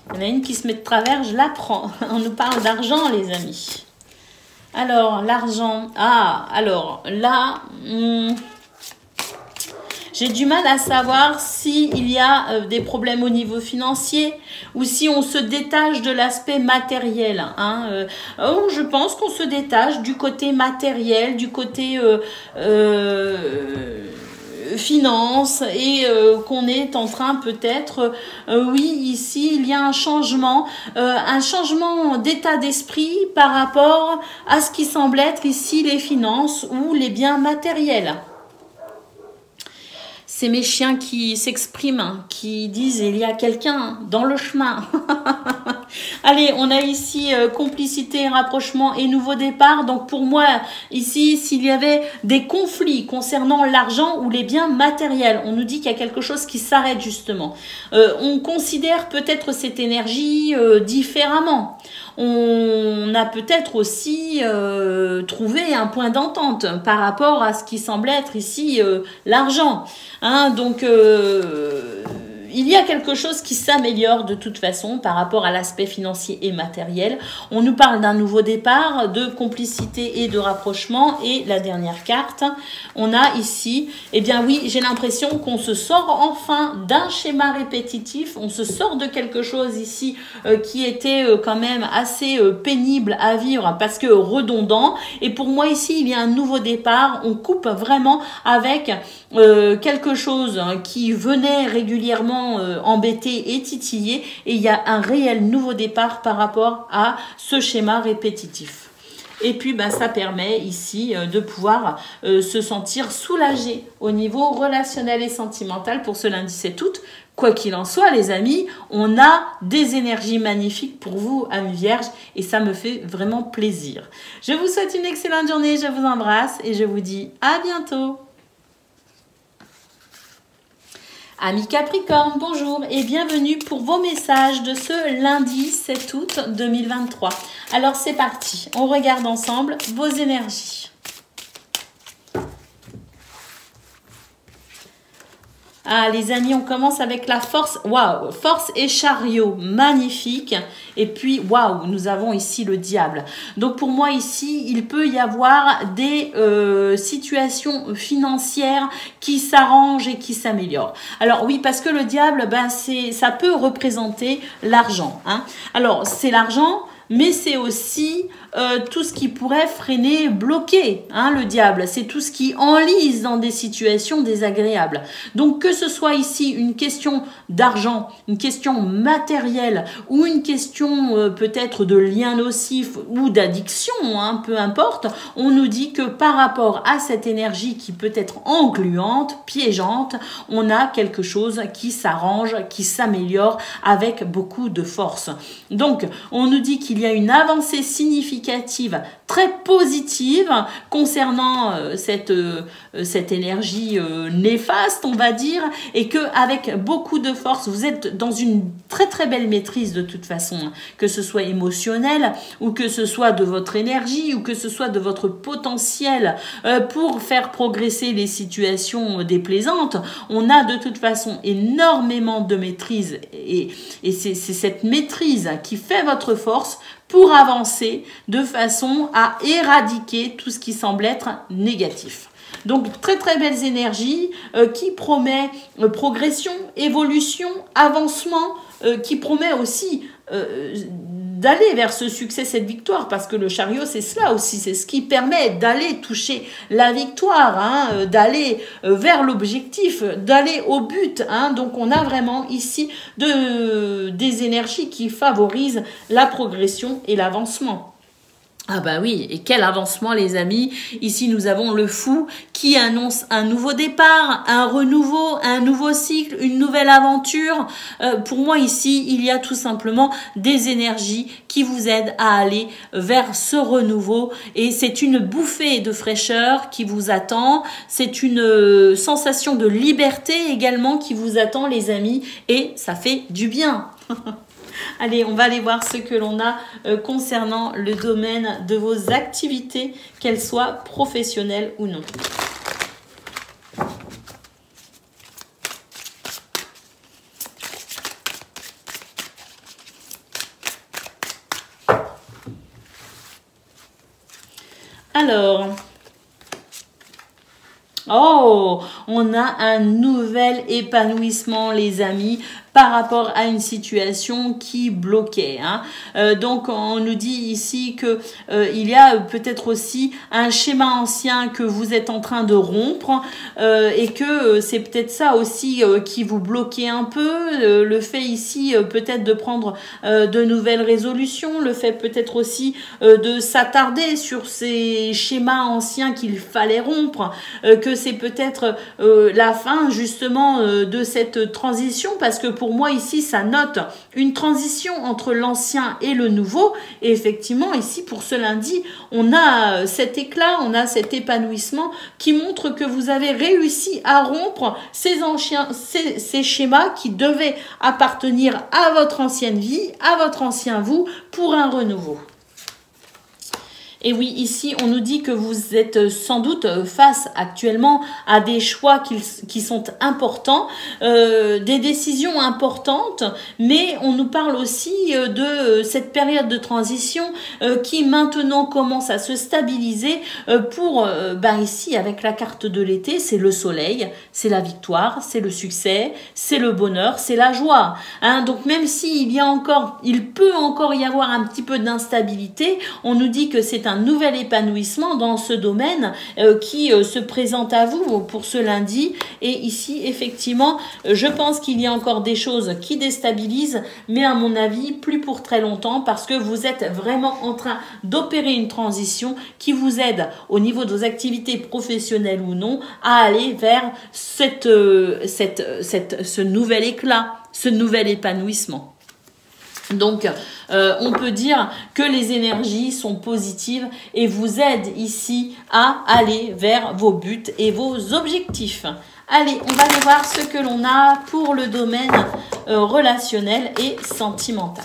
Il y en a une qui se met de travers, je la prends. On nous parle d'argent, les amis. Alors, l'argent. Ah, alors, là... j'ai du mal à savoir s'il y a des problèmes au niveau financier ou si on se détache de l'aspect matériel. Hein. Je pense qu'on se détache du côté matériel, du côté finance, et qu'on est en train peut-être, oui, ici, il y a un changement d'état d'esprit par rapport à ce qui semble être ici les finances ou les biens matériels. C'est mes chiens qui s'expriment, qui disent « il y a quelqu'un dans le chemin ». Allez, on a ici complicité, rapprochement et nouveau départ. Donc pour moi, ici, s'il y avait des conflits concernant l'argent ou les biens matériels, on nous dit qu'il y a quelque chose qui s'arrête justement. On considère peut-être cette énergie différemment. On a peut-être aussi trouvé un point d'entente par rapport à ce qui semble être ici l'argent. Hein, donc, il y a quelque chose qui s'améliore de toute façon par rapport à l'aspect financier et matériel. On nous parle d'un nouveau départ, de complicité et de rapprochement. Et la dernière carte, on a ici, eh bien oui, j'ai l'impression qu'on se sort enfin d'un schéma répétitif. On se sort de quelque chose ici qui était quand même assez pénible à vivre parce que redondant. Et pour moi ici, il y a un nouveau départ. On coupe vraiment avec quelque chose qui venait régulièrement embêter et titiller, et il y a un réel nouveau départ par rapport à ce schéma répétitif. Et puis ça permet ici de pouvoir se sentir soulagé au niveau relationnel et sentimental pour ce lundi 7 août. Quoi qu'il en soit, les amis, on a des énergies magnifiques pour vous, amis Vierges, et ça me fait vraiment plaisir. Je vous souhaite une excellente journée, je vous embrasse et je vous dis à bientôt. Amis Capricorne, bonjour et bienvenue pour vos messages de ce lundi 7 août 2023. Alors c'est parti, on regarde ensemble vos énergies. Ah, les amis, on commence avec la force. Waouh, force et chariot, magnifique. Et puis, waouh, nous avons ici le diable. Donc, pour moi, ici, il peut y avoir des situations financières qui s'arrangent et qui s'améliorent. Alors, oui, parce que le diable, ben, ça peut représenter l'argent. Hein. Alors, c'est l'argent, mais c'est aussi tout ce qui pourrait freiner, bloquer, hein, le diable. C'est tout ce qui enlise dans des situations désagréables. Donc que ce soit ici une question d'argent, une question matérielle ou une question peut-être de lien nocif ou d'addiction, hein, peu importe, on nous dit que par rapport à cette énergie qui peut être engluante, piégeante, on a quelque chose qui s'arrange, qui s'améliore avec beaucoup de force. Donc on nous dit qu'il y a une avancée significative, très positive concernant cette énergie néfaste, on va dire, et que avec beaucoup de force, vous êtes dans une très très belle maîtrise de toute façon, hein, que ce soit émotionnel ou que ce soit de votre énergie ou que ce soit de votre potentiel pour faire progresser les situations déplaisantes. On a de toute façon énormément de maîtrise et c'est cette maîtrise qui fait votre force pour avancer de façon à éradiquer tout ce qui semble être négatif. Donc très très belles énergies qui promet progression, évolution, avancement, qui promet aussi d'aller vers ce succès, cette victoire, parce que le chariot c'est cela aussi, c'est ce qui permet d'aller toucher la victoire, hein, d'aller vers l'objectif, d'aller au but, hein. Donc on a vraiment ici des énergies qui favorisent la progression et l'avancement. Ah bah oui, et quel avancement les amis. Ici nous avons le fou qui annonce un nouveau départ, un renouveau, un nouveau cycle, une nouvelle aventure. Pour moi ici, il y a tout simplement des énergies qui vous aident à aller vers ce renouveau. Et c'est une bouffée de fraîcheur qui vous attend. C'est une sensation de liberté également qui vous attend les amis. Et ça fait du bien. Allez, on va aller voir ce que l'on a concernant le domaine de vos activités, qu'elles soient professionnelles ou non. Alors, oh, on a un nouvel épanouissement les amis, par rapport à une situation qui bloquait. Hein. Donc on nous dit ici que il y a peut-être aussi un schéma ancien que vous êtes en train de rompre et que c'est peut-être ça aussi qui vous bloquait un peu. Le fait ici peut-être de prendre de nouvelles résolutions, le fait peut-être aussi de s'attarder sur ces schémas anciens qu'il fallait rompre, que c'est peut-être la fin justement de cette transition, parce que pour moi ici ça note une transition entre l'ancien et le nouveau, et effectivement ici pour ce lundi on a cet éclat, on a cet épanouissement qui montre que vous avez réussi à rompre ces schémas qui devaient appartenir à votre ancienne vie, à votre ancien vous, pour un renouveau. Et oui, ici, on nous dit que vous êtes sans doute face actuellement à des choix qui sont importants, des décisions importantes, mais on nous parle aussi de cette période de transition qui maintenant commence à se stabiliser pour, ici, avec la carte de l'été, c'est le soleil, c'est la victoire, c'est le succès, c'est le bonheur, c'est la joie. Hein, donc même s'il peut encore y avoir un petit peu d'instabilité, on nous dit que c'est un nouvel épanouissement dans ce domaine qui se présente à vous pour ce lundi. Et ici, effectivement, je pense qu'il y a encore des choses qui déstabilisent, mais à mon avis, plus pour très longtemps, parce que vous êtes vraiment en train d'opérer une transition qui vous aide au niveau de vos activités professionnelles ou non à aller vers ce nouvel éclat, ce nouvel épanouissement. Donc, on peut dire que les énergies sont positives et vous aident ici à aller vers vos buts et vos objectifs. Allez, on va aller voir ce que l'on a pour le domaine relationnel et sentimental.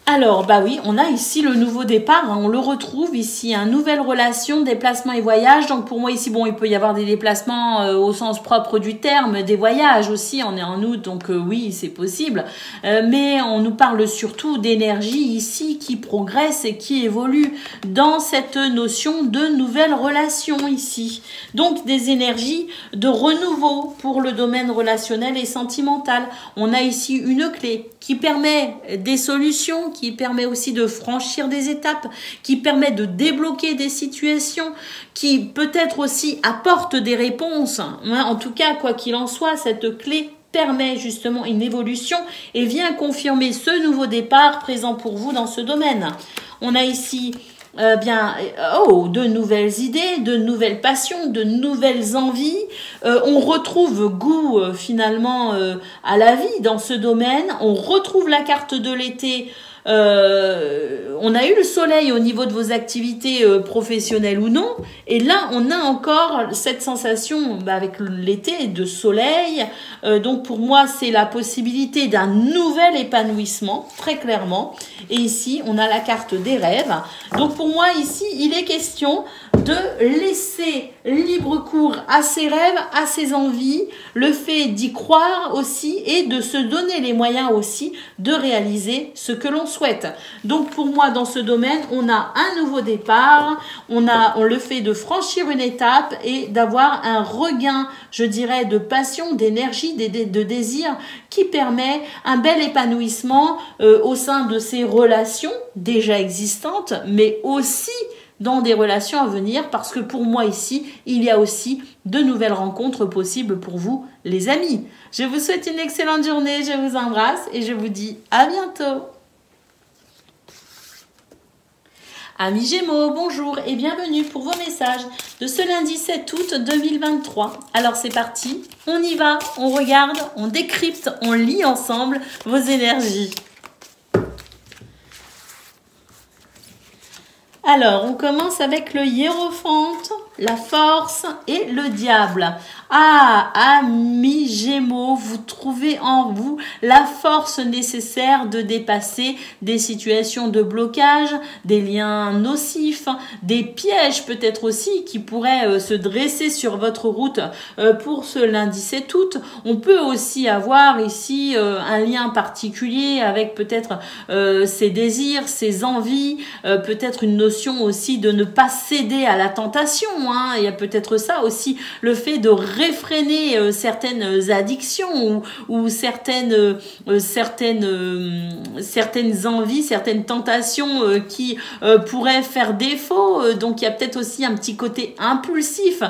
Alors, bah oui, on a ici le nouveau départ, hein, on le retrouve ici, hein, nouvelle relation, déplacement et voyage. Donc pour moi ici, bon, il peut y avoir des déplacements au sens propre du terme, des voyages aussi, on est en août, donc oui, c'est possible. Mais on nous parle surtout d'énergie ici qui progresse et qui évolue dans cette notion de nouvelle relation ici. Donc des énergies de renouveau pour le domaine relationnel et sentimental. On a ici une clé qui permet des solutions, qui permet aussi de franchir des étapes, qui permet de débloquer des situations, qui peut-être aussi apporte des réponses. En tout cas, quoi qu'il en soit, cette clé permet justement une évolution et vient confirmer ce nouveau départ présent pour vous dans ce domaine. On a ici de nouvelles idées, de nouvelles passions, de nouvelles envies. On retrouve goût finalement à la vie dans ce domaine. On retrouve la carte de l'été. On a eu le soleil au niveau de vos activités professionnelles ou non, et là on a encore cette sensation avec l'été de soleil, donc pour moi c'est la possibilité d'un nouvel épanouissement très clairement. Et ici on a la carte des rêves, donc pour moi ici il est question de laisser libre cours à ses rêves, à ses envies, le fait d'y croire aussi et de se donner les moyens aussi de réaliser ce que l'on souhaite. Donc pour moi dans ce domaine, on a un nouveau départ, on le fait de franchir une étape et d'avoir un regain, je dirais, de passion, d'énergie, de désir qui permet un bel épanouissement au sein de ces relations déjà existantes, mais aussi dans des relations à venir, parce que pour moi ici, il y a aussi de nouvelles rencontres possibles pour vous, les amis. Je vous souhaite une excellente journée, je vous embrasse et je vous dis à bientôt. Amis Gémeaux, bonjour et bienvenue pour vos messages de ce lundi 7 août 2023. Alors c'est parti, on y va, on regarde, on décrypte, on lit ensemble vos énergies. Alors, on commence avec le hiérophante, la force et le diable. Ah, amis Gémeaux, vous trouvez en vous la force nécessaire de dépasser des situations de blocage, des liens nocifs, des pièges peut-être aussi qui pourraient se dresser sur votre route pour ce lundi 7 août. On peut aussi avoir ici un lien particulier avec peut-être ses désirs, ses envies, peut-être une notion aussi de ne pas céder à la tentation. Il y a peut-être ça aussi, le fait de réfréner certaines addictions ou certaines envies, certaines tentations qui pourraient faire défaut. Donc il y a peut-être aussi un petit côté impulsif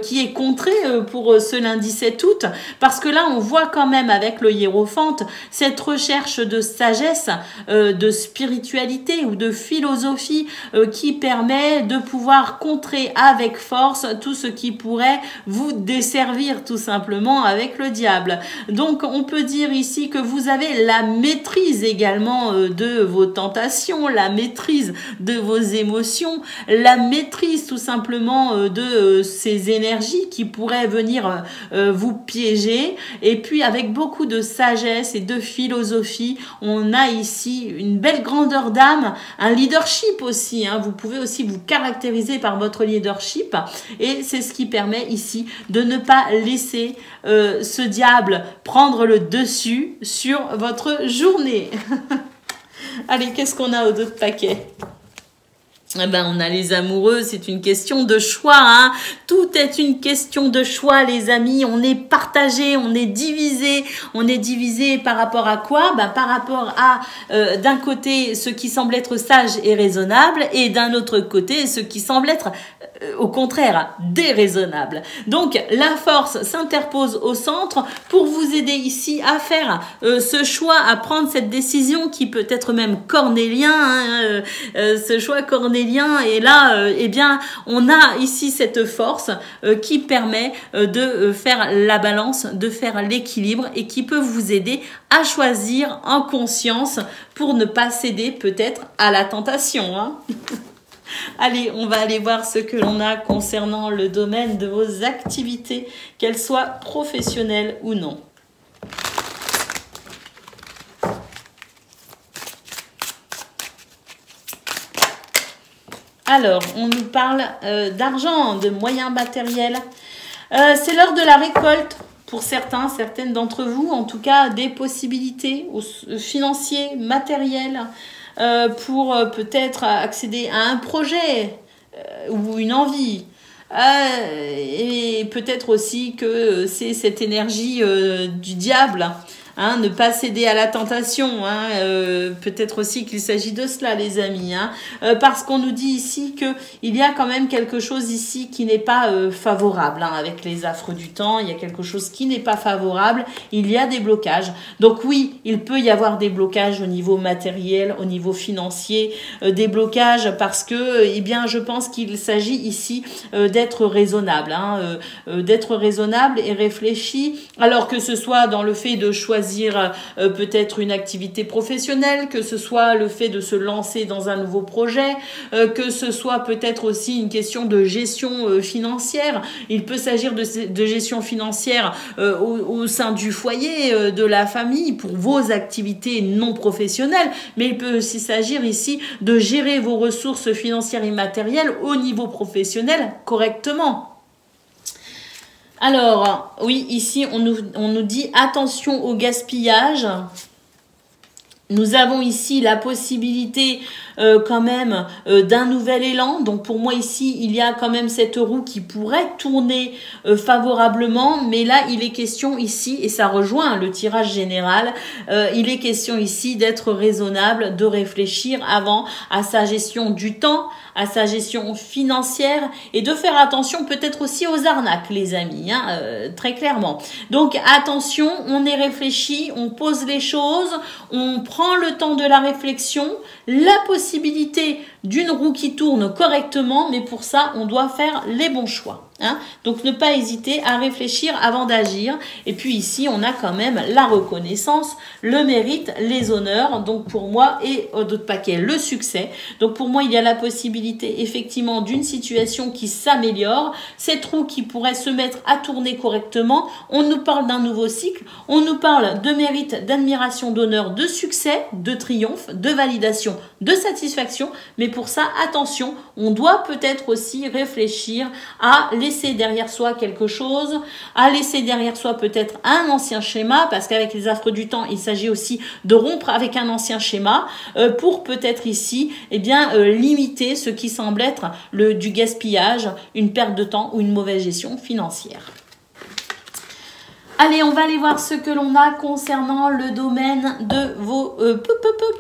qui est contré pour ce lundi 7 août, parce que là on voit quand même avec le hiérophante cette recherche de sagesse, de spiritualité ou de philosophie qui permet de pouvoir contrer avec force tout ce qui pourrait vous desservir tout simplement avec le diable. Donc on peut dire ici que vous avez la maîtrise également de vos tentations, la maîtrise de vos émotions, la maîtrise tout simplement de ces énergies qui pourraient venir vous piéger. Et puis avec beaucoup de sagesse et de philosophie, on a ici une belle grandeur d'âme, un leadership aussi. Vous pouvez aussi vous caractériser par votre leadership et c'est ce qui permet ici de ne pas laisser ce diable prendre le dessus sur votre journée. Allez, qu'est-ce qu'on a au dos de paquet ? On a les amoureux, c'est une question de choix. Tout est une question de choix, les amis. On est partagé, on est divisé. On est divisé par rapport à quoi ? Par rapport à, d'un côté, ce qui semble être sage et raisonnable, et d'un autre côté, ce qui semble être, au contraire, déraisonnable. Donc, la force s'interpose au centre pour vous aider ici à faire ce choix, à prendre cette décision qui peut être même cornélien, ce choix cornélien. Et là, on a ici cette force qui permet de faire la balance, de faire l'équilibre et qui peut vous aider à choisir en conscience pour ne pas céder peut-être à la tentation. Allez, on va aller voir ce que l'on a concernant le domaine de vos activités, qu'elles soient professionnelles ou non. Alors, on nous parle d'argent, de moyens matériels. C'est l'heure de la récolte. Pour certains, certaines d'entre vous, en tout cas, des possibilités financières, matérielles, pour peut-être accéder à un projet ou une envie. Et peut-être aussi que c'est cette énergie du diable. Hein, ne pas céder à la tentation, hein, peut-être aussi qu'il s'agit de cela, les amis, hein, parce qu'on nous dit ici que il y a quand même quelque chose ici qui n'est pas favorable, hein, avec les affres du temps, il y a quelque chose qui n'est pas favorable, il y a des blocages. Donc oui, il peut y avoir des blocages au niveau matériel, au niveau financier, des blocages parce que, eh bien, je pense qu'il s'agit ici d'être raisonnable, hein, d'être raisonnable et réfléchi, alors que ce soit dans le fait de choisir peut-être une activité professionnelle, que ce soit le fait de se lancer dans un nouveau projet, que ce soit peut-être aussi une question de gestion financière. Il peut s'agir de gestion financière au sein du foyer, de la famille, pour vos activités non professionnelles, mais il peut aussi s'agir ici de gérer vos ressources financières et matérielles au niveau professionnel correctement. Alors, oui, ici, on nous dit attention au gaspillage. Nous avons ici la possibilité quand même d'un nouvel élan. Donc pour moi ici, il y a quand même cette roue qui pourrait tourner favorablement. Mais là, il est question ici, et ça rejoint le tirage général, il est question ici d'être raisonnable, de réfléchir avant à sa gestion du temps, à sa gestion financière et de faire attention peut-être aussi aux arnaques, les amis, hein, très clairement. Donc attention, on est réfléchi, on pose les choses, on prend le temps de la réflexion, la possibilité d'une roue qui tourne correctement, mais pour ça, on doit faire les bons choix. Hein. Donc ne pas hésiter à réfléchir avant d'agir. Et puis ici, on a quand même la reconnaissance, le mérite, les honneurs. Donc pour moi, et d'autres paquets, le succès. Donc pour moi, il y a la possibilité effectivement d'une situation qui s'améliore. Cette roue qui pourrait se mettre à tourner correctement. On nous parle d'un nouveau cycle. On nous parle de mérite, d'admiration, d'honneur, de succès, de triomphe, de validation, de satisfaction. Mais pour ça, attention, on doit peut-être aussi réfléchir à laisser derrière soi quelque chose, à laisser derrière soi peut-être un ancien schéma, parce qu'avec les affres du temps, il s'agit aussi de rompre avec un ancien schéma pour peut-être ici, eh bien, limiter ce qui semble être du gaspillage, une perte de temps ou une mauvaise gestion financière. Allez, on va aller voir ce que l'on a concernant le domaine de vos...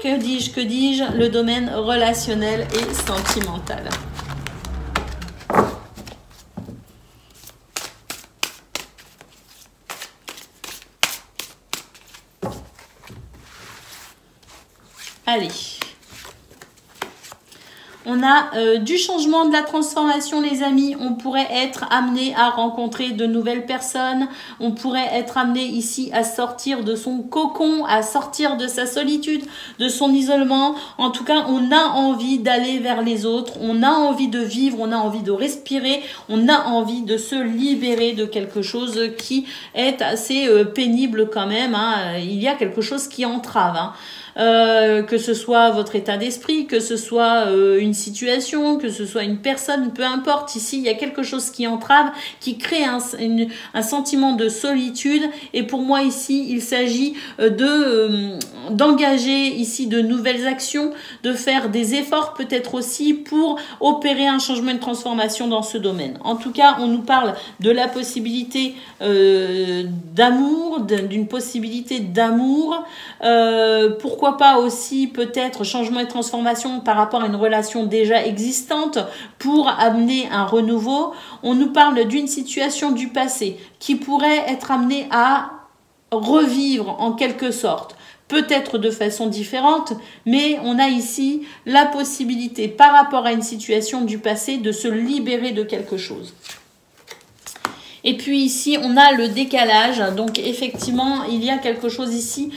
que dis-je, le domaine relationnel et sentimental. Allez. On a du changement, de la transformation, les amis. On pourrait être amené à rencontrer de nouvelles personnes. On pourrait être amené ici à sortir de son cocon, à sortir de sa solitude, de son isolement. En tout cas, on a envie d'aller vers les autres. On a envie de vivre, on a envie de respirer. On a envie de se libérer de quelque chose qui est assez pénible quand même. Hein. Il y a quelque chose qui entrave. Hein. Que ce soit votre état d'esprit, que ce soit une situation, que ce soit une personne, peu importe. Ici, il y a quelque chose qui entrave, qui crée un sentiment de solitude. Et pour moi, ici, il s'agit d'engager ici de nouvelles actions, de faire des efforts peut-être aussi pour opérer un changement, une transformation dans ce domaine. En tout cas, on nous parle de la possibilité d'amour, d'une possibilité d'amour. Pourquoi pas aussi peut-être changement et transformation par rapport à une relation déjà existante pour amener un renouveau. On nous parle d'une situation du passé qui pourrait être amenée à revivre en quelque sorte. Peut-être de façon différente, mais on a ici la possibilité par rapport à une situation du passé de se libérer de quelque chose. Et puis ici, on a le décalage. Donc effectivement, il y a quelque chose ici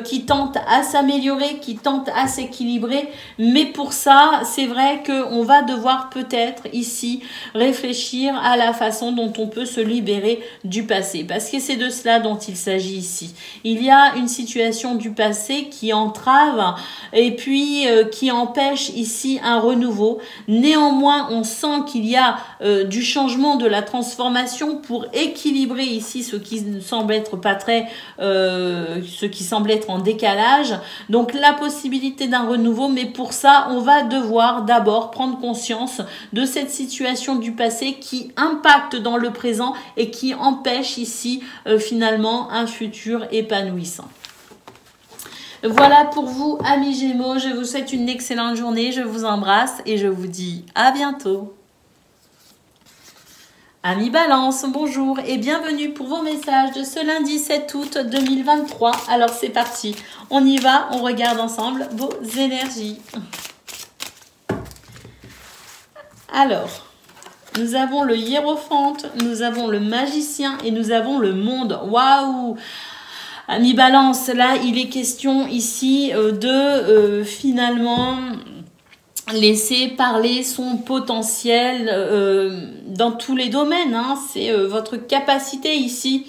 qui tente à s'améliorer, qui tente à s'équilibrer. Mais pour ça, c'est vrai qu'on va devoir peut-être ici réfléchir à la façon dont on peut se libérer du passé. Parce que c'est de cela dont il s'agit ici. Il y a une situation du passé qui entrave et puis qui empêche ici un renouveau. Néanmoins, on sent qu'il y a du changement, de la transformation pour équilibrer ici ce qui semble être pas très, ce qui semble être en décalage. Donc la possibilité d'un renouveau, mais pour ça, on va devoir d'abord prendre conscience de cette situation du passé qui impacte dans le présent et qui empêche ici finalement un futur épanouissant. Voilà pour vous, amis Gémeaux. Je vous souhaite une excellente journée. Je vous embrasse et je vous dis à bientôt. Amis Balance, bonjour et bienvenue pour vos messages de ce lundi 7 août 2023. Alors c'est parti, on y va, on regarde ensemble vos énergies. Alors, nous avons le hiérophante, nous avons le magicien et nous avons le monde. Waouh! Amis Balance, là il est question ici de finalement laisser parler son potentiel dans tous les domaines. Hein. C'est votre capacité ici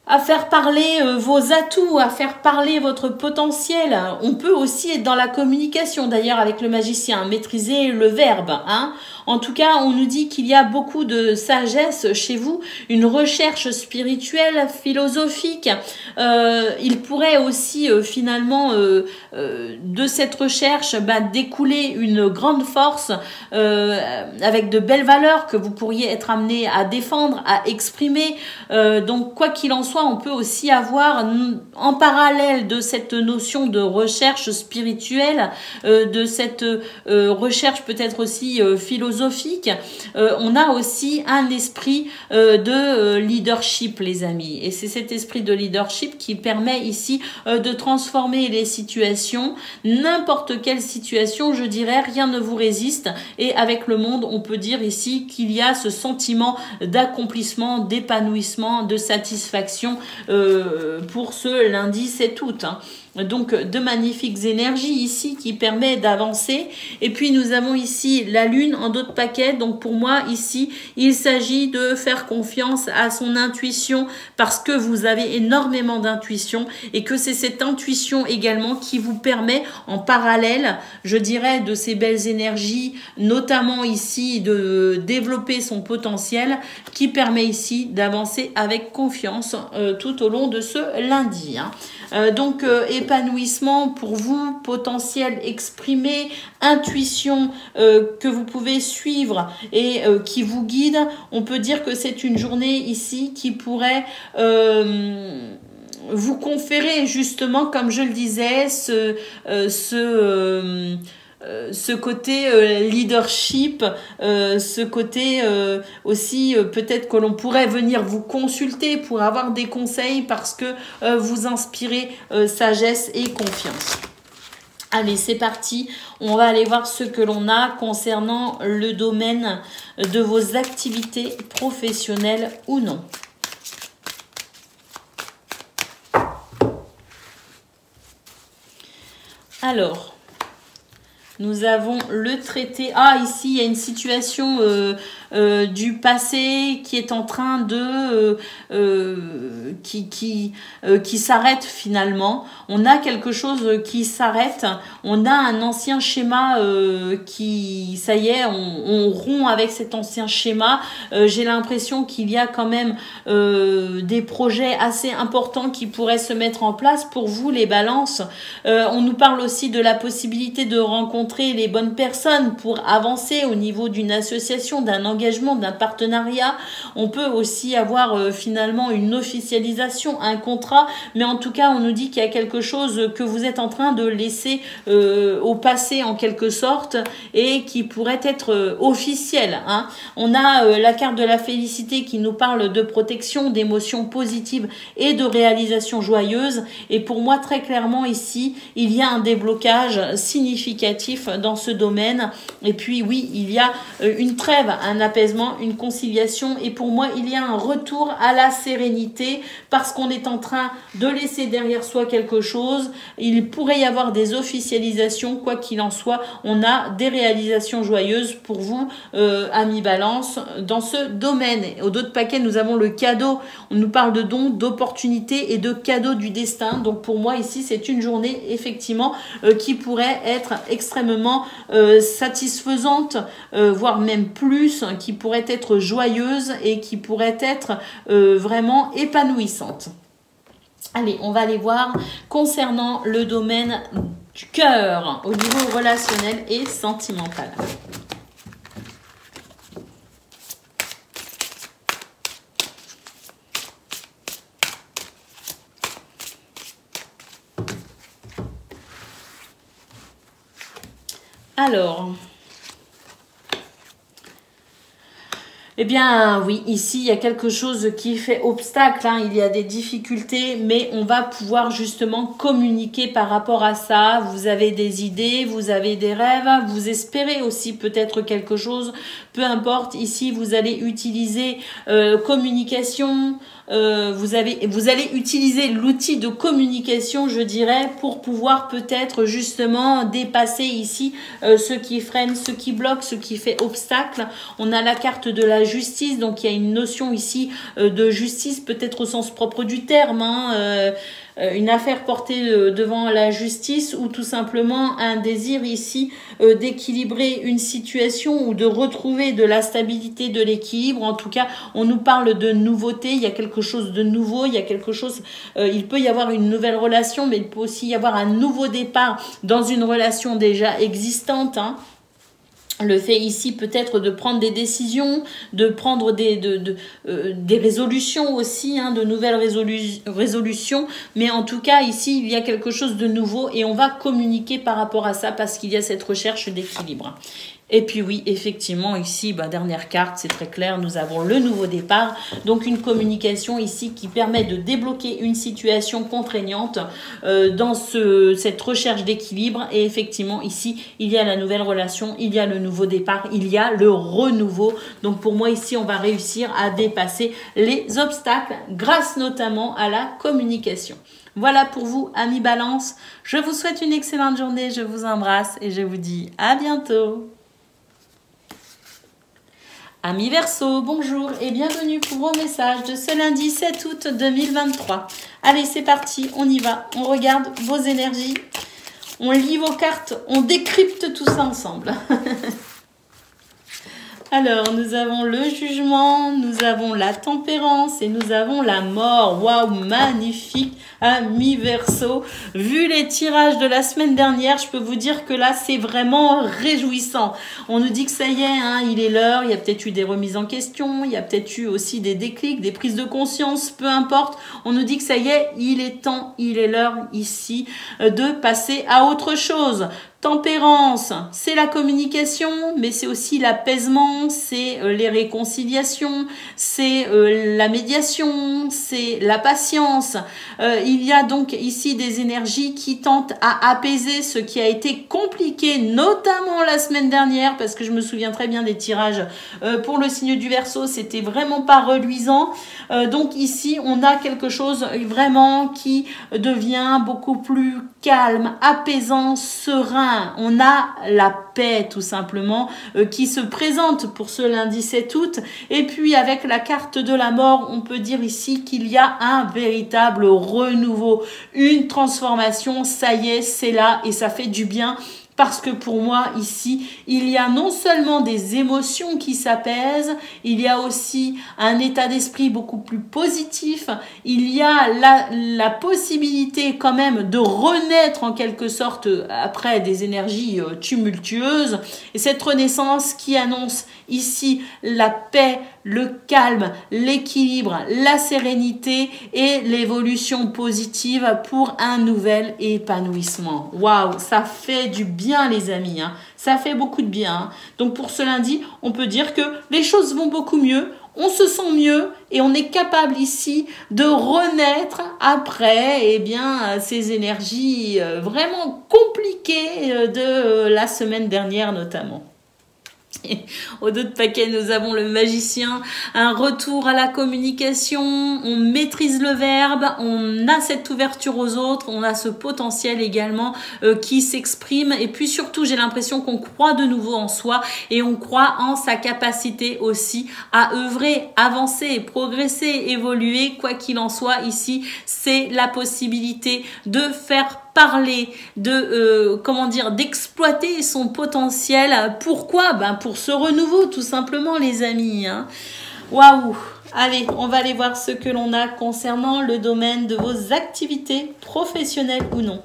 à faire parler vos atouts, à faire parler votre potentiel. On peut aussi être dans la communication, d'ailleurs avec le magicien, maîtriser le verbe. Hein. En tout cas, on nous dit qu'il y a beaucoup de sagesse chez vous, une recherche spirituelle, philosophique. Il pourrait aussi finalement de cette recherche découler une grande force avec de belles valeurs que vous pourriez être amené à défendre, à exprimer. Donc quoi qu'il en soit, on peut aussi avoir en parallèle de cette notion de recherche spirituelle, de cette recherche peut-être aussi philosophique, on a aussi un esprit de leadership, les amis. Et c'est cet esprit de leadership qui permet ici de transformer les situations, n'importe quelle situation, je dirais, rien ne vous résiste. Et avec le monde, on peut dire ici qu'il y a ce sentiment d'accomplissement, d'épanouissement, de satisfaction pour ce lundi 7 août. Hein. Donc de magnifiques énergies ici qui permet d'avancer. Et puis nous avons ici la lune en d'autres paquets. Donc pour moi ici il s'agit de faire confiance à son intuition parce que vous avez énormément d'intuition et que c'est cette intuition également qui vous permet en parallèle, je dirais, de ces belles énergies, notamment ici de développer son potentiel, qui permet ici d'avancer avec confiance tout au long de ce lundi. Hein. Donc épanouissement pour vous, potentiel exprimé, intuition que vous pouvez suivre et qui vous guide. On peut dire que c'est une journée ici qui pourrait vous conférer justement, comme je le disais, ce côté leadership, ce côté aussi peut-être que l'on pourrait venir vous consulter pour avoir des conseils parce que vous inspirez sagesse et confiance. Allez, c'est parti. On va aller voir ce que l'on a concernant le domaine de vos activités professionnelles ou non. Alors, nous avons le traité. Ah, ici, il y a une situation du passé qui est en train de qui s'arrête finalement. On a quelque chose qui s'arrête. On a un ancien schéma qui, ça y est, on rompt avec cet ancien schéma. J'ai l'impression qu'il y a quand même des projets assez importants qui pourraient se mettre en place pour vous, les balances. On nous parle aussi de la possibilité de rencontrer les bonnes personnes pour avancer au niveau d'une association, d'un engagement, d'un partenariat. On peut aussi avoir finalement une officialisation, un contrat, mais en tout cas on nous dit qu'il y a quelque chose que vous êtes en train de laisser au passé en quelque sorte et qui pourrait être officiel. Hein. On a la carte de la félicité qui nous parle de protection, d'émotions positives et de réalisation joyeuse, et pour moi très clairement ici il y a un déblocage significatif dans ce domaine. Et puis oui, il y a une trêve, un apaisement, une conciliation. Et pour moi, il y a un retour à la sérénité parce qu'on est en train de laisser derrière soi quelque chose. Il pourrait y avoir des officialisations, quoi qu'il en soit. On a des réalisations joyeuses pour vous, amis Balance, dans ce domaine. Au dos de paquet, nous avons le cadeau. On nous parle de dons, d'opportunités et de cadeaux du destin. Donc pour moi, ici, c'est une journée, effectivement, qui pourrait être extrêmement satisfaisante, voire même plus, qui pourrait être joyeuse et qui pourrait être vraiment épanouissante. Allez, on va aller voir concernant le domaine du cœur au niveau relationnel et sentimental. Alors, eh bien oui, ici il y a quelque chose qui fait obstacle, hein, il y a des difficultés, mais on va pouvoir justement communiquer par rapport à ça. Vous avez des idées, vous avez des rêves, vous espérez aussi peut-être quelque chose, peu importe. Ici vous allez utiliser communication. Vous allez utiliser l'outil de communication, je dirais, pour pouvoir peut-être justement dépasser ici ce qui freine, ce qui bloque, ce qui fait obstacle. On a la carte de la justice, donc il y a une notion ici de justice, peut-être au sens propre du terme, hein, une affaire portée devant la justice ou tout simplement un désir ici d'équilibrer une situation ou de retrouver de la stabilité, de l'équilibre. En tout cas, on nous parle de nouveauté, il y a quelque chose de nouveau, il y a quelque chose, il peut y avoir une nouvelle relation, mais il peut aussi y avoir un nouveau départ dans une relation déjà existante, hein. Le fait ici peut-être de prendre des décisions, de prendre des résolutions aussi, hein, de nouvelles résolutions. Mais en tout cas, ici, il y a quelque chose de nouveau et on va communiquer par rapport à ça parce qu'il y a cette recherche d'équilibre. Et puis oui, effectivement, ici, dernière carte, c'est très clair, nous avons le nouveau départ. Donc une communication ici qui permet de débloquer une situation contraignante dans cette recherche d'équilibre. Et effectivement, ici, il y a la nouvelle relation, il y a le nouveau départ, il y a le renouveau. Donc pour moi, ici, on va réussir à dépasser les obstacles grâce notamment à la communication. Voilà pour vous, amis Balance. Je vous souhaite une excellente journée, je vous embrasse et je vous dis à bientôt. Amis Verseau, bonjour et bienvenue pour vos messages de ce lundi 7 août 2023. Allez, c'est parti, on y va. On regarde vos énergies, on lit vos cartes, on décrypte tout ça ensemble. Alors, nous avons le jugement, nous avons la tempérance et nous avons la mort. Waouh, magnifique, amis Verseau. Vu les tirages de la semaine dernière, je peux vous dire que là, c'est vraiment réjouissant. On nous dit que ça y est, hein, il est l'heure. Il y a peut-être eu des remises en question, il y a peut-être eu aussi des déclics, des prises de conscience, peu importe. On nous dit que ça y est, il est temps, il est l'heure ici de passer à autre chose. Tempérance, c'est la communication, mais c'est aussi l'apaisement, c'est les réconciliations, c'est la médiation, c'est la patience. Il y a donc ici des énergies qui tentent à apaiser ce qui a été compliqué, notamment la semaine dernière, parce que je me souviens très bien des tirages pour le signe du Verseau, c'était vraiment pas reluisant. Donc ici, on a quelque chose vraiment qui devient beaucoup plus calme, apaisant, serein. On a la paix tout simplement qui se présente pour ce lundi 7 août. Et puis avec la carte de la mort, on peut dire ici qu'il y a un véritable renouveau, une transformation. Ça y est, c'est là et ça fait du bien. Parce que pour moi, ici, il y a non seulement des émotions qui s'apaisent, il y a aussi un état d'esprit beaucoup plus positif, il y a la possibilité quand même de renaître en quelque sorte après des énergies tumultueuses. Et cette renaissance qui annonce ici la paix, le calme, l'équilibre, la sérénité et l'évolution positive pour un nouvel épanouissement. Waouh, ça fait du bien les amis, hein. Ça fait beaucoup de bien. Hein. Donc pour ce lundi, on peut dire que les choses vont beaucoup mieux, on se sent mieux et on est capable ici de renaître après ces énergies vraiment compliquées de la semaine dernière notamment. Au dos de paquet, nous avons le magicien, un retour à la communication, on maîtrise le verbe, on a cette ouverture aux autres, on a ce potentiel également qui s'exprime et puis surtout j'ai l'impression qu'on croit de nouveau en soi et on croit en sa capacité aussi à œuvrer, avancer, progresser, évoluer, quoi qu'il en soit ici, c'est la possibilité de faire parler, de comment dire, d'exploiter son potentiel. Pourquoi? Ben pour ce renouveau, tout simplement, les amis. Hein. Waouh! Allez, on va aller voir ce que l'on a concernant le domaine de vos activités professionnelles ou non.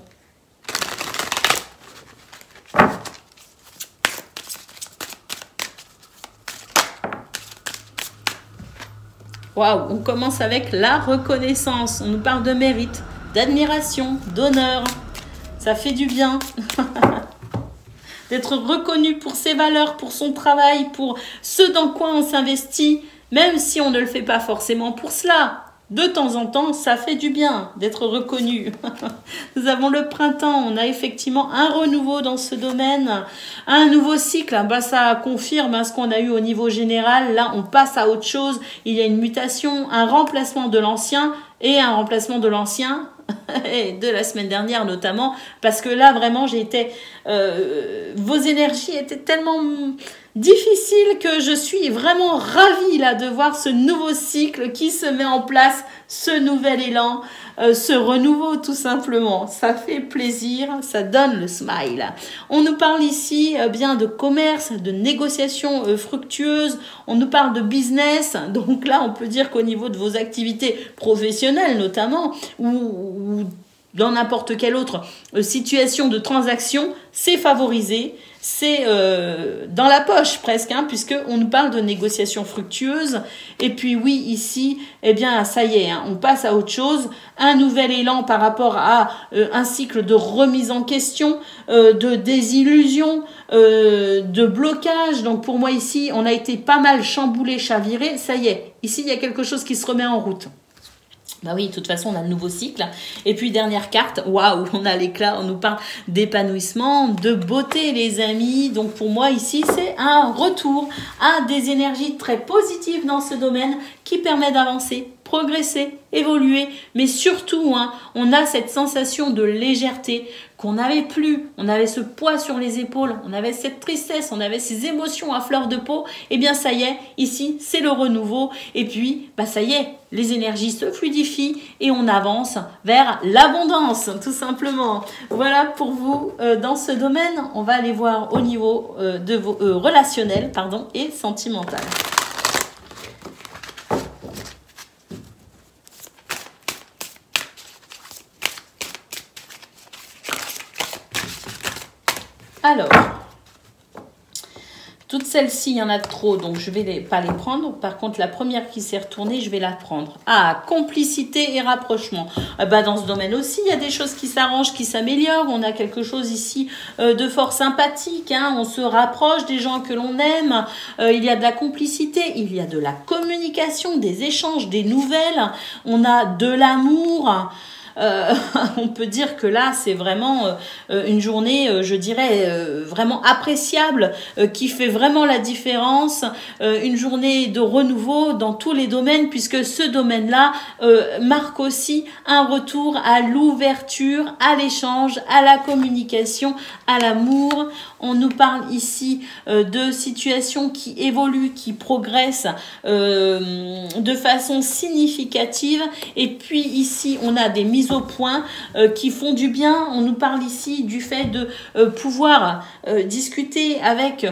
Waouh! On commence avec la reconnaissance. On nous parle de mérite, d'admiration, d'honneur. Ça fait du bien d'être reconnu pour ses valeurs, pour son travail, pour ce dans quoi on s'investit, même si on ne le fait pas forcément pour cela. De temps en temps, ça fait du bien d'être reconnu. Nous avons le printemps, on a effectivement un renouveau dans ce domaine, un nouveau cycle. Ben, ça confirme ce qu'on a eu au niveau général. Là, on passe à autre chose. Il y a une mutation, un remplacement de l'ancien et un remplacement de l'ancien. De la semaine dernière notamment, parce que là vraiment j'ai été vos énergies étaient tellement difficiles que je suis vraiment ravie là de voir ce nouveau cycle qui se met en place, ce nouvel élan, ce renouveau tout simplement. Ça fait plaisir, ça donne le smile. On nous parle ici bien de commerce, de négociations fructueuses, on nous parle de business, donc là on peut dire qu'au niveau de vos activités professionnelles notamment, ou dans n'importe quelle autre situation de transaction, c'est favorisé, c'est dans la poche presque, hein, puisqu'on nous parle de négociations fructueuses. Et puis oui, ici, eh bien, ça y est, hein, on passe à autre chose. Un nouvel élan par rapport à un cycle de remise en question, de désillusion, de blocage. Donc pour moi ici, on a été pas mal chamboulé, chaviré. Ça y est, ici, il y a quelque chose qui se remet en route. Bah oui, de toute façon, on a le nouveau cycle. Et puis, dernière carte, waouh, on a l'éclat, on nous parle d'épanouissement, de beauté, les amis. Donc, pour moi, ici, c'est un retour à des énergies très positives dans ce domaine qui permet d'avancer, progresser, évoluer. Mais surtout, hein, on a cette sensation de légèreté qu'on n'avait plus. On avait ce poids sur les épaules, on avait cette tristesse, on avait ces émotions à fleur de peau. Eh bien, ça y est, ici, c'est le renouveau. Et puis, bah ça y est, les énergies se fluidifient et on avance vers l'abondance, tout simplement. Voilà pour vous dans ce domaine. On va aller voir au niveau de vos relationnels, pardon, et sentimental. Alors, toutes celles-ci, il y en a trop, donc je ne vais pas les prendre. Par contre, la première qui s'est retournée, je vais la prendre. Ah, complicité et rapprochement. Dans ce domaine aussi, il y a des choses qui s'arrangent, qui s'améliorent. On a quelque chose ici de fort sympathique. Hein. On se rapproche des gens que l'on aime. Il y a de la complicité, il y a de la communication, des échanges, des nouvelles. On a de l'amour. On peut dire que là, c'est vraiment une journée, je dirais, vraiment appréciable, qui fait vraiment la différence. Une journée de renouveau dans tous les domaines, puisque ce domaine-là marque aussi un retour à l'ouverture, à l'échange, à la communication, à l'amour. On nous parle ici de situations qui évoluent, qui progressent de façon significative. Et puis ici, on a des mises au point qui font du bien. On nous parle ici du fait de pouvoir discuter avec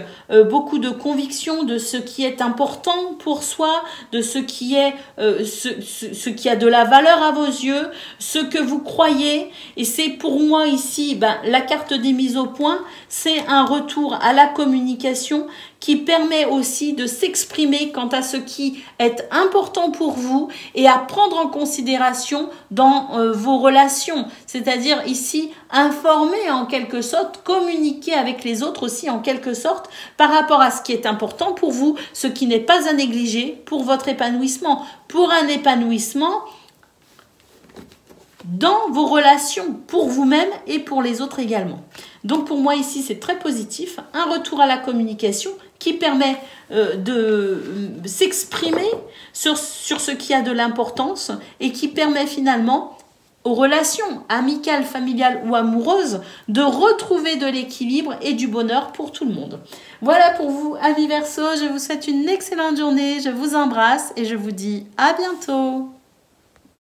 beaucoup de conviction de ce qui est important pour soi, de ce qui est ce qui a de la valeur à vos yeux, ce que vous croyez. Et c'est pour moi ici, la carte des mises au point, c'est un retour à la communication qui permet aussi de s'exprimer quant à ce qui est important pour vous et à prendre en considération dans vos relations. C'est-à-dire ici, informer en quelque sorte, communiquer avec les autres aussi en quelque sorte par rapport à ce qui est important pour vous, ce qui n'est pas à négliger pour votre épanouissement. Pour un épanouissement dans vos relations, pour vous-même et pour les autres également. Donc pour moi ici, c'est très positif, un retour à la communication qui permet de s'exprimer sur ce qui a de l'importance et qui permet finalement aux relations amicales, familiales ou amoureuses de retrouver de l'équilibre et du bonheur pour tout le monde. Voilà pour vous, amis Verseaux, je vous souhaite une excellente journée, je vous embrasse et je vous dis à bientôt.